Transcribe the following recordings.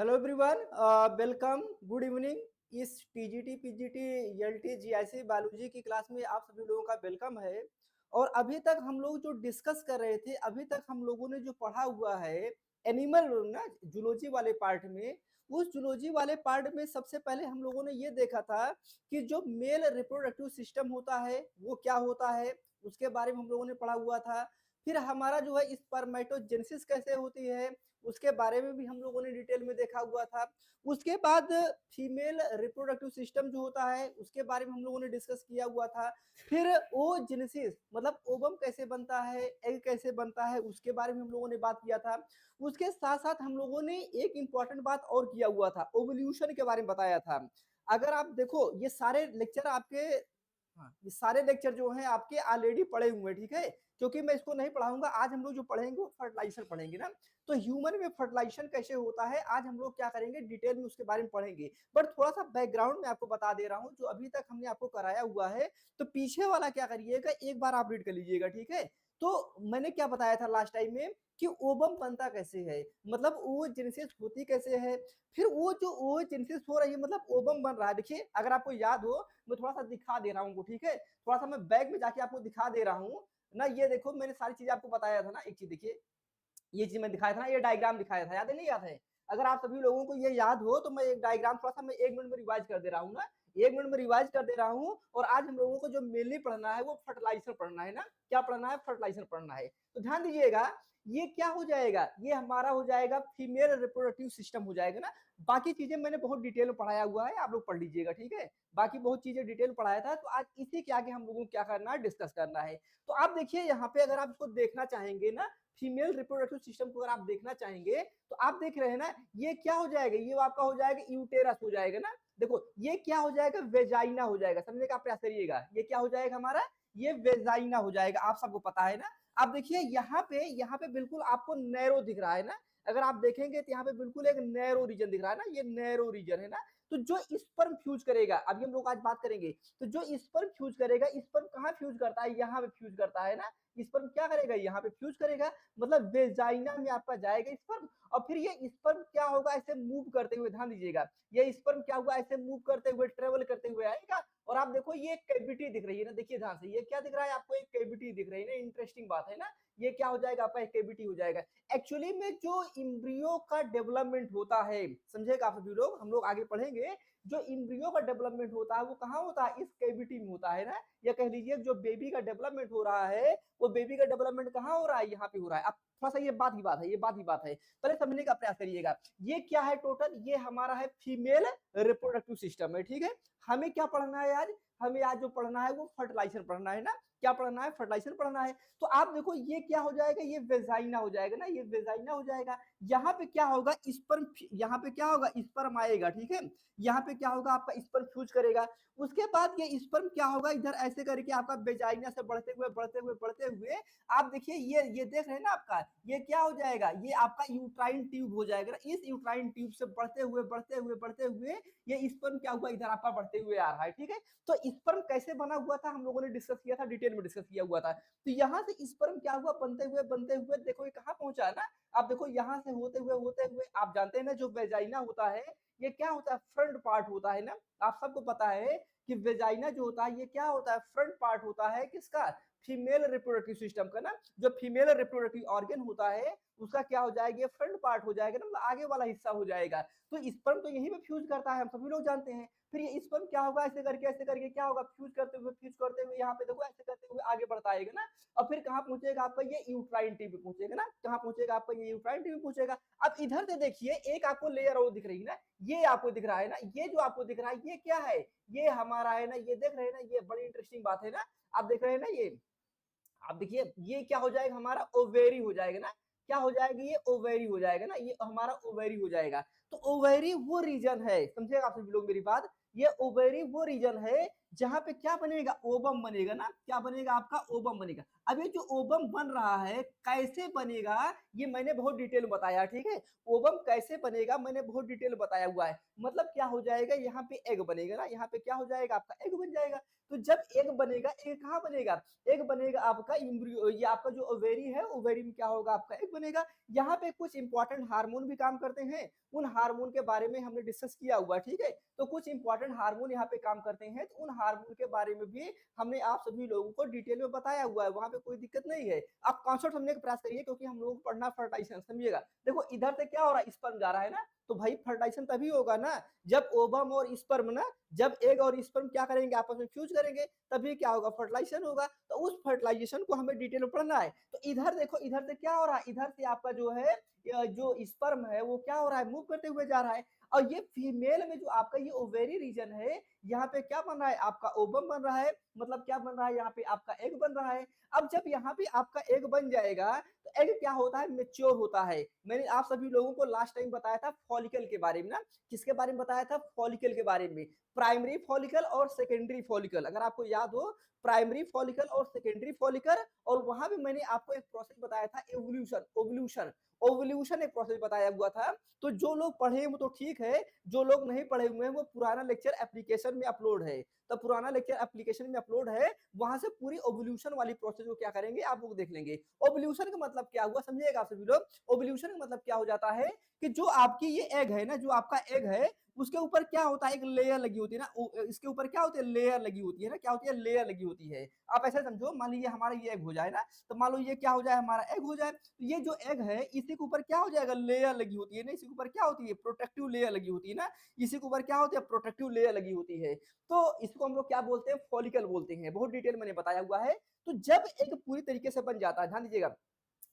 Hello everyone, welcome, good evening. इस TGT PGT LT GIC biology की class में आप सभी लोगों का वेलकम है। और अभी तक हम लोग जो डिस्कस कर रहे थे, अभी तक हम लोगों ने जो पढ़ा हुआ है एनिमल ना जूलॉजी वाले पार्ट में, उस जूलॉजी वाले पार्ट में सबसे पहले हम लोगों ने ये देखा था कि जो मेल रिप्रोडक्टिव सिस्टम होता है वो क्या होता है, उसके बारे में हम लोगों ने पढ़ा हुआ था। फिर हमारा जो है स्पर्मेटोजेनेसिस कैसे होती है उसके बारे में भी हम लोगों ने डिटेल में देखा हुआ था। उसके बाद फीमेल रिप्रोडक्टिव सिस्टम जो होता है उसके बारे में हम लोगों ने डिस्कस किया हुआ था। फिर ओजेनेसिस मतलब ओवम कैसे बनता है, एग कैसे बनता है, उसके बारे में हम लोगों ने बात किया था। उसके साथ साथ हम लोगों ने एक इंपॉर्टेंट बात और किया हुआ था, ओवल्यूशन के बारे में बताया था। अगर आप देखो ये सारे लेक्चर आपके, हाँ, ये सारे लेक्चर जो हैं आपके ऑलरेडी पढ़े हुए हैं, ठीक है। क्योंकि मैं इसको नहीं पढ़ाऊंगा, आज हम लोग जो पढ़ेंगे वो फर्टिलाइजर पढ़ेंगे ना। तो ह्यूमन में फर्टिलाइजेशन कैसे होता है आज हम लोग क्या करेंगे, डिटेल में उसके बारे में पढ़ेंगे। बट थोड़ा सा बैकग्राउंड में आपको बता दे रहा हूँ जो अभी तक हमने आपको कराया हुआ है। तो पीछे वाला क्या करिएगा, एक बार आप रीड कर लीजिएगा, ठीक है। तो मैंने क्या बताया था लास्ट टाइम में कि ओवम बनता कैसे है, मतलब ओजेनेसिस होती कैसे है। फिर वो जो ओजेनेसिस हो रही है मतलब ओवम बन रहा है, देखिए अगर आपको याद हो मैं थोड़ा सा दिखा दे रहा हूँ, ठीक है। थोड़ा सा मैं बैग में जाके आपको दिखा दे रहा हूँ ना। ये देखो मैंने सारी चीजें आपको बताया था ना। एक चीज देखिए, ये चीज मैं दिखाया था ना, ये डायग्राम दिखाया था, याद है नहीं याद है। अगर आप सभी लोगों को ये याद हो तो मैं एक डायग्राम थोड़ा सा मैं 1 मिनट में रिवाइज कर दे रहा हूँ ना। 1 मिनट में रिवाइज कर दे रहा हूँ। और आज हम लोगों को जो मेनली पढ़ना है वो फर्टिलाइजर पढ़ना है ना। क्या पढ़ना है, फर्टिलाइजर पढ़ना है। तो ध्यान दीजिएगा, ये क्या हो जाएगा, ये हमारा हो जाएगा फीमेल रिप्रोडक्टिव सिस्टम हो जाएगा ना। बाकी चीजें मैंने बहुत डिटेल में पढ़ाया हुआ है, आप लोग पढ़ लीजिएगा, ठीक है। बाकी बहुत चीजें डिटेल पढ़ाया था, तो आज इसी के आगे हम लोगों को क्या करना है, डिस्कस करना है। तो आप देखिए यहाँ पे अगर आप इसको देखना चाहेंगे ना, फीमेल रिप्रोडक्टिव सिस्टम को अगर आप देखना चाहेंगे तो आप देख रहे हैं ना, ये क्या हो जाएगा, ये आपका हो जाएगा यूटेरस हो जाएगा ना। देखो ये क्या हो जाएगा, वेजाइना हो जाएगा, समझने का प्रयास करिएगा। ये क्या हो जाएगा हमारा, ये वेजाइना हो जाएगा, आप सबको पता है ना। आप देखिए यहाँ पे बिल्कुल आपको नैरो दिख रहा है ना। अगर आप देखेंगे तो यहाँ पे बिल्कुल एक नैरो रीजन दिख रहा है ना, ये नैरो रीजन है ना। तो जो स्पर्म फ्यूज करेगा, अभी हम लोग आज बात करेंगे, तो जो स्पर्म फ्यूज करेगा, स्पर्म कहाँ फ्यूज करता है, यहाँ पे फ्यूज करता है ना। स्पर्म क्या करेगा, यहाँ पे फ्यूज करेगा, मतलब वेजाइना में आपका जाएगा स्पर्म। और फिर ये स्पर्म क्या होगा, ऐसे मूव करते हुए, ध्यान दीजिएगा, ये स्पर्म क्या हुआ, ऐसे मूव करते हुए, ट्रेवल करते हुए आएगा। और आप देखो ये कैविटी दिख रही है ना, देखिए ध्यान से, ये क्या दिख रहा है आपको, एक कैविटी दिख रही है ना, इंटरेस्टिंग बात है ना। ये क्या हो जाएगा आपका, एक कैविटी हो जाएगा। एक्चुअली में जो इम्ब्रियो का डेवलपमेंट होता है, समझेगा आप सभी लोग, हम लोग आगे पढ़ेंगे, जो इम्ब्रियो का डेवलपमेंट होता है वो कहाँ होता है, इस कैविटी में होता है ना। या कह लीजिए जो बेबी का डेवलपमेंट हो रहा है वो बेबी का डेवलपमेंट कहाँ हो रहा है, यहाँ पे हो रहा है। अब थोड़ा सा ये बात ही बात है, ये बात ही बात है, पहले समझने का प्रयास करिएगा। ये क्या है टोटल, ये हमारा है फीमेल रिप्रोडक्टिव सिस्टम है, ठीक है। हमें क्या पढ़ना है आज, हमें आज जो पढ़ना है वो फर्टिलाइजर पढ़ना है ना। क्या पढ़ना है, फर्टिलाइजर पढ़ना है। तो आप देखो ये क्या हो जाएगा, ये वेजाइना हो जाएगा ना, ये वेजाइना हो जाएगा। यहाँ पे क्या होगा, स्पर्म, यहाँ पे क्या होगा, स्पर्म आएगा, ठीक है। यहाँ पे क्या होगा आपका, स्पर्म फ्यूज करेगा। उसके बाद ये स्पर्म क्या होगा, इधर ऐसे करके आपका वेजाइना से बढ़ते हुए बढ़ते हुए बढ़ते हुए, आप देखिए ये देख रहे हैं ना आपका, ये क्या हो जाएगा, ये आपका यूट्राइन ट्यूब हो जाएगा। इस यूट्राइन ट्यूब से बढ़ते हुए बढ़ते हुए बढ़ते हुए ये स्पर्म क्या हुआ, इधर आपका बढ़ते हुए आ रहा है, ठीक है। तो स्पर्म कैसे बना हुआ था हम लोगों ने डिस्कस किया था, डिटेल में डिस्कस किया हुआ था। तो यहाँ से स्पर्म क्या हुआ, बनते हुए देखो ये कहाँ पहुंचा है ना। आप देखो यहाँ से होते हुए आप जानते हैं ना, जो वेजाइना होता है ये क्या होता है, फ्रंट पार्ट होता है ना। आप सबको पता है कि वेजाइना जो होता है ये क्या होता है, फ्रंट पार्ट होता है किसका, फीमेल रिप्रोडक्टिव सिस्टम का ना। जो फीमेल रिप्रोडक्टिव ऑर्गन होता है उसका क्या हो जाएगा, फ्रंट पार्ट हो जाएगा ना, मतलब आगे वाला हिस्सा हो जाएगा। तो स्पर्म तो यहीं पे फ्यूज करता है, हम सभी लोग जानते हैं। फिर ये स्पर्म क्या होगा, ऐसे करके क्या होगा, फ्यूज करते हुए यहाँ पे देखो ऐसे करते हुए आगे बढ़ता आएगा ना। और फिर कहाँ पहुंचेगा आपका, ये यूट्राइन ट्यूब पे पहुंचेगा ना। कहाँ पहुंचेगा आपका, ये यूट्राइन ट्यूब पे पहुंचेगा। अब इधर से देखिए एक आपको लेयर और दिख रही है ना, ये आपको दिख रहा है ना, ये जो आपको दिख रहा है ये क्या है, ये हमारा है ना, ये देख रहे हैं ना, ये बड़ी इंटरेस्टिंग बात है ना। आप देख रहे हैं ना ये, आप देखिए ये क्या हो जाएगा हमारा, ओवेरी हो जाएगा ना। क्या हो जाएगा, ये ओवेरी हो जाएगा ना, ये हमारा ओवेरी हो जाएगा। तो ओवेरी वो रीजन है, समझेगा आप सभी लोग मेरी बात, ये ओवेरी वो रीजन है जहाँ पे क्या बनेगा, ओवम बनेगा ना, क्या बनेगा आपका, ओवम बनेगा। अब ये जो ओवम बन रहा है कैसे बनेगा, ये मैंने बहुत डिटेल बताया, ठीक है। ओवम कैसे बनेगा मैंने बहुत डिटेल बताया हुआ है। मतलब क्या हो जाएगा, यहाँ पे एग बनेगा ना, यहाँ पे क्या हो जाएगा आपका, एग बन जाएगा। तो जब एग बनेगा, एग कहाँ बनेगा, एग बनेगा आपका इम्ब्रियो, ये आपका जो ओवेरी है, ओवेरी में क्या होगा आपका एग बनेगा। यहाँ पे कुछ इंपॉर्टेंट हार्मोन भी काम करते हैं, उन हार्मोन के बारे में हमने डिस्कस किया हुआ, ठीक है। तो कुछ इंपॉर्टेंट हार्मोन यहाँ पे काम करते हैं, तो उन हार्मोन के बारे में भी हमने आप सभी लोगों को डिटेल में बताया हुआ है, वहां पे कोई दिक्कत नहीं है। आप कॉन्सेप्ट समझने का प्रयास करिए, क्योंकि हम लोग पढ़ना फर्टाइजेशन, समझिएगा। देखो इधर से क्या हो रहा है, स्पर्म जा रहा है ना, तो भाई फर्टाइजेशन तभी होगा ना जब ओवम और स्पर्म ना, जब एग और स्पर्म क्या करेंगे, आपस में फ्यूज करेंगे, तभी क्या होगा, फर्टिलाइजेशन होगा। तो उस फर्टिलाइजेशन को हमें डिटेल में पढ़ना है। तो इधर देखो, इधर से क्या हो रहा है, इधर से आपका जो है जो स्पर्म है वो क्या हो रहा है, मूव करते हुए जा रहा है। और ये फीमेल में जो आपका ये ओवेरी रीजन है, यहाँ पे क्या बन रहा है, आपका ओवम बन रहा है, मतलब क्या बन रहा है, यहाँ पे आपका एग बन रहा है। अब जब यहाँ पे आपका एग बन जाएगा, तो एग क्या होता है, मेच्योर होता है। मैंने आप सभी लोगों को लास्ट टाइम बताया था फॉलिकल के बारे में ना, किसके बारे में बताया था, फॉलिकल के बारे में। प्राइमरी फॉलिकल और सेकेंडरी फॉलिकल, अगर आपको याद हो, प्राइमरी फॉलिकल और सेकेंडरी फॉलिकल। और वहां भी मैंने आपको एक प्रोसेस बताया था, एवोल्यूशन, ओवल्यूशन, ओवल्यूशन एक प्रोसेस बताया हुआ था। तो जो लोग पढ़े वो तो ठीक है, जो लोग नहीं पढ़े हुए हैं वो पुराना लेक्चर एप्लीकेशन में अपलोड है, तो पुराना लेक्चर एप्लीकेशन में अपलोड है, वहां से पूरी ओवल्यूशन वाली प्रोसेस को क्या करेंगे आप लोग देख लेंगे। ओवल्यूशन का मतलब क्या हुआ समझिएगा आप सभी लोग। ओवल्यूशन का मतलब क्या हो जाता है कि जो आपकी ये एग है ना, जो आपका एग है, उसके ऊपर क्या होता है, एक लेयर लगी होती है ना, इसके ऊपर क्या होती है, लेयर लगी होती है ना, क्या होती है, लेयर लगी होती है। आप ऐसे समझो, मान लीजिए हमारा ये एग हो जाए ना, तो मान लो ये क्या हो जाए, हमारा एग हो जाए, तो ये जो एग है इसी के ऊपर क्या हो जाएगा, लेयर लगी होती है ना, इसी के ऊपर क्या होती है, प्रोटेक्टिव लेयर लगी होती है ना, इसी के ऊपर क्या होती है, प्रोटेक्टिव लेयर लगी होती है। तो इसको हम लोग क्या बोलते हैं, फॉलिकल बोलते हैं, बहुत डिटेल मैंने बताया हुआ है। तो जब एग पूरी तरीके से बन जाता है, ध्यान दीजिएगा,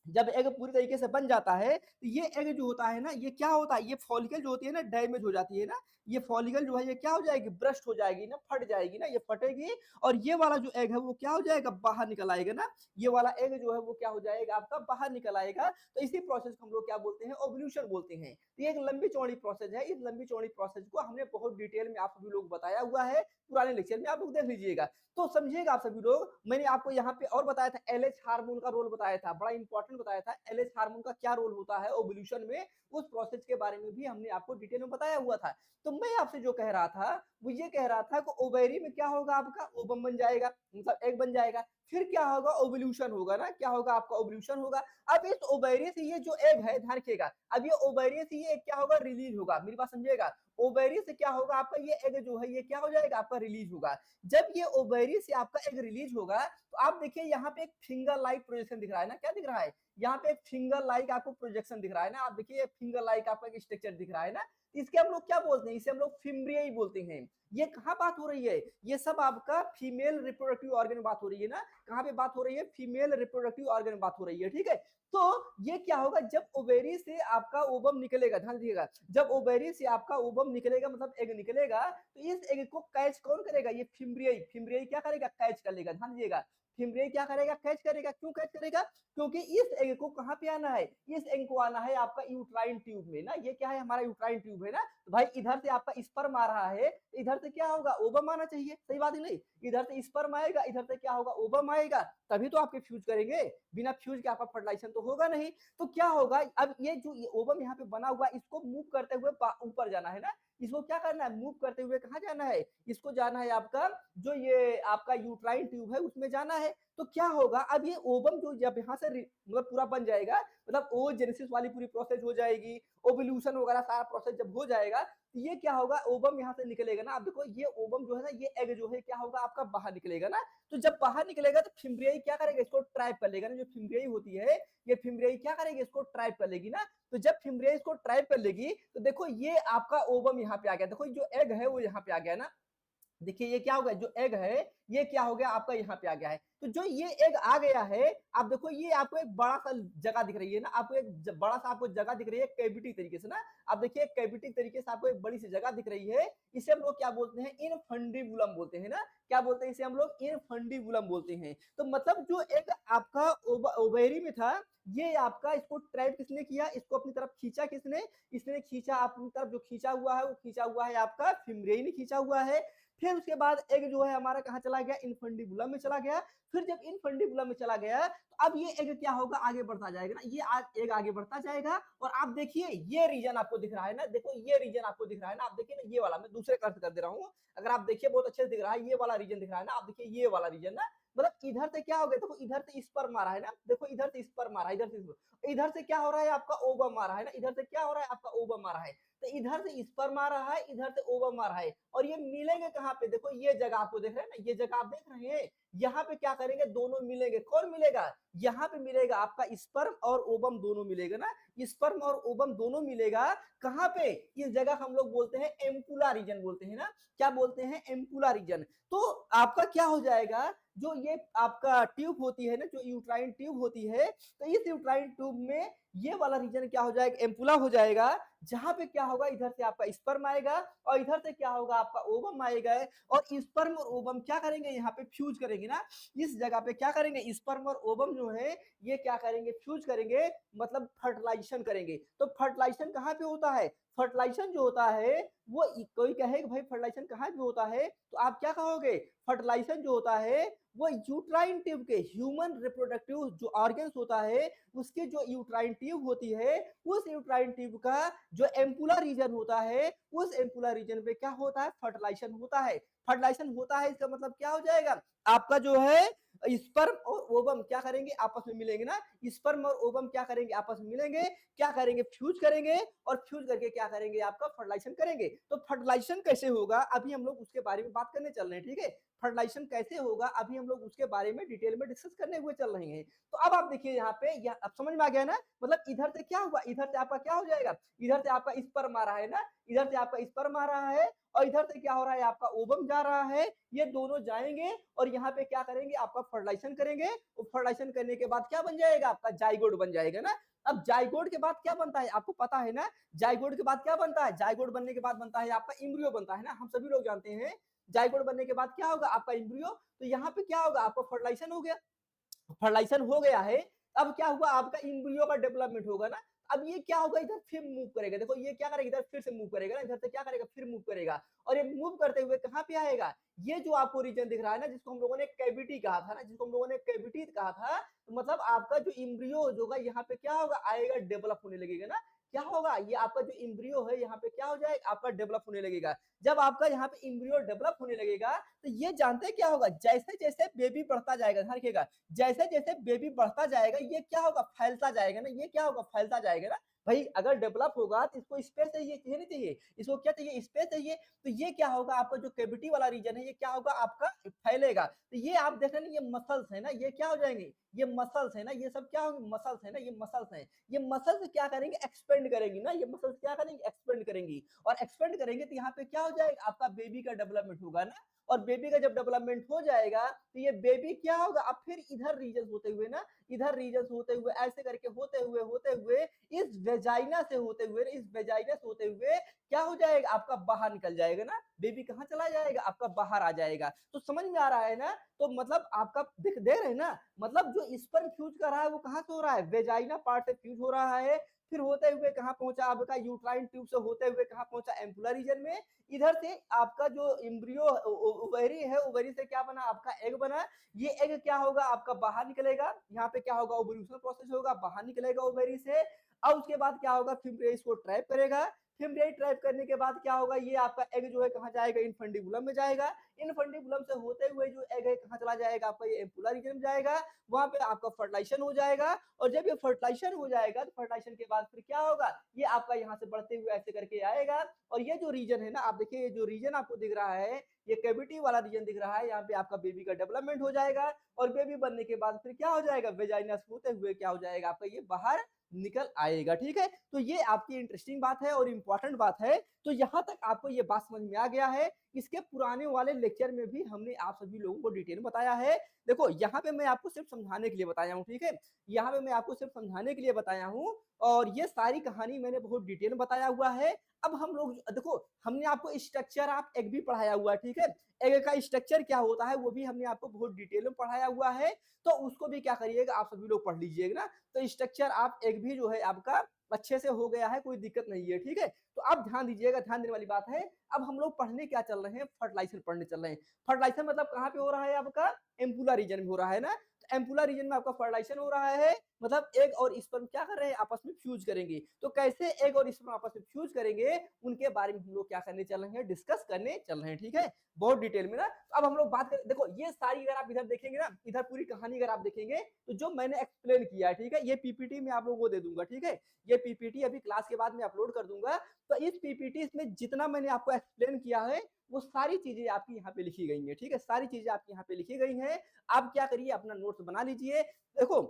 जब एग पूरी तरीके से बन जाता है, तो ये एग जो होता है ना, ये क्या होता है, ये फॉलिकल जो होती है ना, डैमेज हो जाती है ना, ये फॉलिकल जो है ये क्या हो जाएगी, ब्रस्ट हो जाएगी ना, फट जाएगी ना, ये फटेगी। और ये वाला जो एग है वो क्या हो जाएगा, बाहर निकल आएगा ना, ये वाला एग जो है वो क्या हो जाएगा आपका, बाहर निकल आएगा। तो इसी प्रोसेस को हम लोग क्या बोलते हैं, ओवल्यूशन बोलते हैं। तो ये एक लंबी चौड़ी प्रोसेस है, इस लंबी चौड़ी प्रोसेस को हमने बहुत डिटेल में आप सभी लोग बताया हुआ है, पुराने लेक्चर में आप लोग देख लीजिएगा। तो समझिएगा आप सभी लोग, मैंने आपको यहाँ पे और बताया था, एलएच हार्मोन का रोल बताया था, बड़ा इंपॉर्टेंट बताया था, एलएच हार्मोन का क्या रोल होता है ओवल्यूशन में, उस प्रोसेस के बारे में भी हमने आपको डिटेल में बताया हुआ था। तो मैं आपसे जो कह रहा था, वो ये कह रहा था कि ओवेरी में क्या होगा आपका, ओवम बन जाएगा, मतलब एग बन जाएगा, फिर क्या होगा, ओवल्यूशन होगा ना, क्या होगा आपका, ओवल्यूशन होगा। अब इस ओवेरी से ये जो एग है, ध्यान रखिएगा, अब ये ओवेरी से ये क्या होगा, रिलीज होगा, मेरी बात समझिएगा। ओवेरी से क्या होगा आपका, ये एग जो है ये क्या हो जाएगा आपका, रिलीज होगा। जब ये ओवेरी से आपका एग रिलीज होगा, तो आप देखिए यहाँ पे एक फिंगर लाइक प्रोजेक्शन दिख रहा है ना, क्या दिख रहा है, यहाँ पे एक फिंगर लाइक आपको प्रोजेक्शन दिख रहा है ना, आप देखिए फिंगर लाइक आपका एक स्ट्रक्चर दिख रहा है ना, इसके हम लोग क्या बोलते हैं, इसे हम लोग फिम्ब्रिया बोलते हैं। ये कहाँ बात हो रही है, ये सब आपका फीमेल रिप्रोडक्टिव ऑर्गन बात हो रही है ना, कहाँ पे बात हो रही है, फीमेल रिप्रोडक्टिव ऑर्गन बात हो रही है, ठीक है। तो ये क्या होगा, जब ओवेरी से आपका ओवम निकलेगा, ध्यान दीजिएगा, जब ओवेरी से आपका ओवम निकलेगा, मतलब एग निकलेगा, तो इस एग को कैच कौन करेगा, ये फिम्ब्रिया, फिम्ब्रिया क्या करेगा, कैच कर लेगा, ध्यान दीजिएगा, फिम्ब्रिया क्या करेगा, कैच करेगा, क्यों कैच करेगा, क्योंकि इस एग को कहां पे आना है, इस एग को आना है आपका यूट्राइन ट्यूब में ना, ये क्या है हमारा यूट्राइन ट्यूब है ना। तो भाई इधर से आपका स्पर्म आ रहा है, इधर से क्या होगा, ओवम आना चाहिए, सही बात ही नहीं, इधर से स्पर्म आएगा, इधर से क्या होगा, ओवम आएगा, तभी तो आपके फ्यूज करेंगे, बिना फ्यूज के आपका फर्टिलाइजेशन तो होगा नहीं। तो क्या होगा, अब ये जो ओवम यहाँ पे बना हुआ, इसको मूव करते हुए ऊपर जाना है ना, इसको क्या करना है, मूव करते हुए कहाँ जाना है, इसको जाना है आपका, जो ये आपका यूट्राइन ट्यूब है उसमें जाना है। तो क्या होगा, अब ये ओवम जो जब यहाँ से मतलब पूरा बन जाएगा, मतलब ओ जेनेसिस वाली पूरी प्रोसेस हो जाएगी, ओवल्यूशन वगैरह सारा प्रोसेस जब हो जाएगा, तो ये क्या होगा, ओवम यहाँ से निकलेगा ना, आप देखो ये ओवम जो है ना, ये एग जो है क्या होगा आपका, बाहर निकलेगा ना। तो जब बाहर निकलेगा तो फिम्ब्रियाई क्या करेगा, इसको ट्रैप कर लेगा ना, जो फिम्ब्रियाई होती है, ये फिम्ब्रियाई क्या करेगी, इसको ट्रैप कर लेगी ना। तो जब फिम्ब्रियाई इसको ट्रैप कर लेगी, तो देखो ये आपका ओवम यहाँ पे आ गया, देखो जो एग है वो यहाँ पे आ गया ना, देखिए ये क्या होगा, जो एग है ये क्या हो गया आपका यहाँ पे आ गया है। तो जो ये एग आ गया है, आप देखो ये आपको एक बड़ा सा जगह दिख रही है ना, आपको एक बड़ा सा आपको जगह दिख रही है कैविटी तरीके से ना, आप देखिए कैविटी तरीके से आपको एक बड़ी सी जगह दिख रही है, इसे हम लोग क्या बोलते हैं, इनफंडिबुलम बोलते हैं ना, क्या बोलते हैं इसे हम लोग, इनफंडिबुलम बोलते हैं। तो मतलब जो एक आपका ओवेरी में था, ये आपका इसको ट्रैप किसने किया, इसको अपनी तरफ खींचा किसने, इसने खींचा अपनी तरफ, जो खींचा हुआ है वो खींचा हुआ है आपका फिमरेई ने खींचा हुआ है। फिर उसके बाद एग जो है हमारा कहाँ चला गया, इनफंडिबुलम में चला गया। फिर जब इनफंडिबुलम में चला गया तो अब ये एग क्या होगा, आगे बढ़ता जाएगा ना, ये एग आगे बढ़ता जाएगा। और आप देखिए ये रीजन आपको दिख रहा है ना, देखो ये रीजन आपको दिख रहा है ना, आप देखिए ना ये वाला, मैं दूसरे कलर से कर दे रहा हूँ, अगर आप देखिए बहुत अच्छे से दिख रहा है, ये वाला रीजन दिख रहा है ना, आप देखिए ये वाला रीजन ना, मतलब इधर से क्या हो गया, देखो इधर से स्पर्म आ रहा है ना, देखो इधर से स्पर्म आ रहा है, इधर से क्या हो रहा है आपका ओवम आ रहा है ना, इधर से क्या हो रहा है आपका ओवम आ रहा है। तो इधर से स्पर्म आ रहा है, इधर से ओवम आ रहा है, और ये मिलेंगे कहाँ पे, देखो ये जगह आपको देख रहे हैं ना, ये जगह आप देख रहे हैं, यहाँ पे क्या करेंगे, दोनों मिलेंगे, कौन मिलेगा, यहाँ पे मिलेगा आपका स्पर्म और ओवम दोनों मिलेगा ना, स्पर्म और ओवम दोनों मिलेगा, कहाँ पे, इस जगह हम लोग बोलते हैं एम्पुला रीजन बोलते हैं ना, क्या बोलते हैं, एम्पुला रीजन। तो आपका क्या हो जाएगा, जो ये आपका ट्यूब होती है ना, जो यूट्राइन ट्यूब होती है, तो इस यूट्राइन ट्यूब में ये वाला रीजन क्या हो जाएगा, एम्पुला हो जाएगा, जहां पे क्या होगा, इधर से आपका स्पर्म आएगा और इधर से क्या होगा आपका ओवम आएगा, और स्पर्म और ओवम क्या करेंगे, यहाँ पे फ्यूज करेंगे ना, इस जगह पे क्या करेंगे, स्पर्म और ओवम जो है ये क्या करेंगे, फ्यूज करेंगे, मतलब फर्टिलाइजेशन करेंगे। तो फर्टिलाइजेशन कहाँ पे होता है, फर्टिलाइजेशन जो होता है वो, कोई कहे कि भाई फर्टिलाइजेशन कहाँ पे होता है, तो आप क्या कहोगे, फर्टिलाइजेशन जो होता है वो यूट्राइन ट्यूब के, ह्यूमन रिप्रोडक्टिव जो ऑर्गन्स होता है उसके जो यूट्राइन ट्यूब होती है, उस यूट्राइन ट्यूब का जो एम्पुलर रीजन होता है, उस एम्पुलर रीजन पे क्या होता है, फर्टिलाइजेशन होता है। फर्टिलाइजेशन होता है, इसका मतलब क्या हो जाएगा, आपका जो है स्पर्म और ओवम क्या करेंगे, आपस में मिलेंगे ना, स्पर्म और ओवम क्या करेंगे, आपस में मिलेंगे, क्या करेंगे, फ्यूज करेंगे, और फ्यूज करके क्या करेंगे, आपका फर्टिलाइजेशन करेंगे। तो फर्टिलाइजेशन कैसे होगा, अभी हम लोग उसके बारे में बात करने चल रहे हैं, ठीक है, फर्टिलाइजेशन कैसे होगा अभी हम लोग उसके बारे में डिटेल में डिस्कस करने हुए चल रहे हैं। तो अब आप देखिए यहाँ पे, अब समझ में आ गया ना, मतलब इधर से क्या हुआ, इधर से आपका क्या हो जाएगा, इधर से आपका स्पर्म आ रहा है ना, इधर से आपका स्पर्म आ रहा है, और इधर से क्या हो रहा है, आपका ओवम जा रहा है, ये दोनों जाएंगे और यहाँ पे क्या करेंगे, आपका फर्टिलाइजेशन करेंगे, और फर्टिलाइजेशन करने के बाद क्या बन जाएगा, आपका जाइगोट बन जाएगा ना। अब जाइगोट के बाद क्या बनता है, आपको पता है ना, जाइगोट के बाद क्या बनता है, जाइगोट बनने के बाद बनता है आपका इम्ब्रियो बनता है ना, हम सभी लोग जानते हैं। जाइगोट बनने के बाद क्या होगा, आपका इम्ब्रियो, तो यहाँ पे क्या होगा, आपका फर्टिलाइजेशन हो गया, फर्टिलाइजेशन हो गया है। अब क्या हुआ, आपका इम्ब्रियो का डेवलपमेंट होगा ना, अब ये क्या होगा, इधर फिर मूव करेगा, देखो ये क्या करेगा, इधर फिर से मूव करेगा ना, इधर से क्या करेगा, फिर मूव करेगा, और ये मूव करते हुए कहाँ पे आएगा, ये जो आपको रीजन दिख रहा है ना, जिसको हम लोगों ने कैविटी कहा था ना, जिसको हम लोगों ने कैविटी कहा था, तो मतलब आपका जो इम्ब्रियो होगा यहाँ पे क्या होगा, आएगा, डेवलप होने लगेगा ना, क्या होगा, ये आपका जो इम्ब्रियो है यहाँ पे क्या हो जाएगा, आपका डेवलप होने लगेगा। जब आपका यहाँ पे इम्ब्रियो डेवलप होने लगेगा, तो ये जानते हैं क्या होगा, जैसे जैसे बेबी बढ़ता जाएगा, ध्यान रखिएगा, जैसे जैसे बेबी बढ़ता जाएगा, ये क्या होगा, फैलता जाएगा ना, ये क्या होगा, फैलता जाएगा ना। भाई अगर डेवलप होगा तो इसको स्पेस चाहिए, चाहिए नहीं चाहिए, इसको क्या चाहिए, स्पेस चाहिए। तो ये क्या होगा, आपका जो कैविटी वाला रीजन है ये क्या होगा, आपका फैलेगा। तो ये आप देख रहे हैं, ये मसल्स है ना, ये क्या हो जाएंगे, ये मसल्स है ना, ये सब क्या होंगे, मसल्स है ना, ये मसल्स है, ये मसल्स क्या करेंगे, एक्सपेंड करेंगी ना, ये मसल्स क्या करेंगे, एक्सपेंड करेंगी, और एक्सपेंड करेंगे तो यहाँ पे क्या हो जाएगा, आपका बेबी का डेवलपमेंट होगा ना। और बेबी का जब डेवलपमेंट हो जाएगा तो ये बेबी क्या होगा, अब फिर इधर रीजन होते हुए ना, इधर रीजन होते हुए ऐसे करके होते हुए इस वेजाइना से होते हुए, इस वेजाइना से होते हुए क्या हो जाएगा, आपका बाहर निकल जाएगा ना, बेबी कहाँ चला जाएगा, आपका बाहर आ जाएगा। तो समझ में आ रहा है ना, तो मतलब आपका देख दे रहे हैं ना, मतलब जो स्पर्म फ्यूज कर रहा है वो कहाँ से हो रहा है, वेजाइना पार्ट से फ्यूज हो रहा है, फिर होते हुए कहाँ पहुंचा, आपका यूट्राइन ट्यूब से होते हुए कहाँ पहुंचा, एम्पुलर रीजन में। इधर से आपका जो इम्ब्रियो ओवेरी है, ओवेरी से क्या बना, आपका एग बना। ये एग क्या होगा, आपका बाहर निकलेगा, यहाँ पे क्या होगा, ओव्यूलेशन प्रोसेस होगा, बाहर निकलेगा ओवेरी से। अब उसके बाद क्या होगा, फिम्ब्रिया इसको ट्रैप करेगा, फिम्ब्रिया ट्रैप करने के बाद क्या होगा, ये आपका एग जो है कहाँ जाएगा, इनफंडिबुलम में जाएगा, इनफंडिबुलम से होते हुए जो एग है कहाँ चला जाएगा, आपका ये एम्पुलर रीजन में जाएगा, वहां पे आपका फर्टिलाइजेशन हो जाएगा। और जब ये फर्टिलाइजेशन हो जाएगा तो फर्टिलाइजेशन के बाद फिर क्या होगा, ये आपका यहाँ से बढ़ते हुए ऐसे करके आएगा। और ये जो रीजन है ना, आप देखिए ये जो रीजन आपको दिख रहा है, ये कैविटी वाला रीजन दिख रहा है, यहाँ पे आपका बेबी का डेवलपमेंट हो जाएगा, और बेबी बनने के बाद फिर क्या हो जाएगा, वेजाइनस होते हुए क्या हो जाएगा, आपका ये बाहर निकल आएगा। ठीक है, तो ये आपकी इंटरेस्टिंग बात है और इंपॉर्टेंट बात है। तो यहाँ तक आपको ये बात समझ में आ गया है। इसके पुराने वाले लेक्चर में भी हमने आप सभी लोगों को डिटेल बताया है। देखो यहाँ पे मैं आपको सिर्फ समझाने के लिए बताया हूँ, ठीक है, यहाँ पे मैं आपको सिर्फ समझाने के लिए बताया हूँ और ये सारी कहानी मैंने बहुत डिटेल में बताया हुआ है। अब हम लोग देखो, हमने आपको स्ट्रक्चर ऑफ एग भी पढ़ाया हुआ है, ठीक है, एग का स्ट्रक्चर क्या होता है वो भी हमने आपको बहुत डिटेल में पढ़ाया हुआ है। तो उसको भी क्या करिएगा, आप सभी लोग पढ़ लीजिएगा ना। तो स्ट्रक्चर ऑफ एग भी जो है आपका अच्छे से हो गया है, कोई दिक्कत नहीं है, ठीक है। तो आप ध्यान दीजिएगा, ध्यान देने वाली बात है। अब हम लोग पढ़ने क्या चल रहे हैं, फर्टिलाइजेशन पढ़ने चल रहे हैं। फर्टिलाइजेशन मतलब कहाँ पे हो रहा है आपका, एम्पुला रीजन में हो रहा है ना। तो एम्पुला रीजन में आपका फर्टिलाइजेशन हो रहा है, मतलब एग और स्पर्म क्या कर रहे हैं, आपस में फ्यूज करेंगे। तो कैसे एग और स्पर्म आपस में फ्यूज करेंगे, उनके बारे में हम लोग क्या करने चल रहे हैं, डिस्कस करने चल रहे हैं, ठीक है, बहुत डिटेल में ना। अब हम लोग बात करें, देखो ये सारी अगर आप इधर देखेंगे ना, इधर पूरी कहानी अगर आप देखेंगे तो जो मैंने एक्सप्लेन किया है, ठीक है, ये पीपीटी में आप लोगों को दे दूंगा, ठीक है, ये पीपीटी अभी क्लास के बाद में अपलोड कर दूंगा। तो इस पीपीटी में जितना मैंने आपको एक्सप्लेन किया है वो सारी चीजें आपकी यहाँ पे लिखी गई हैं, ठीक है, सारी चीजें आपकी यहाँ पे लिखी गई हैं। आप क्या करिए, अपना नोट्स बना लीजिए। देखो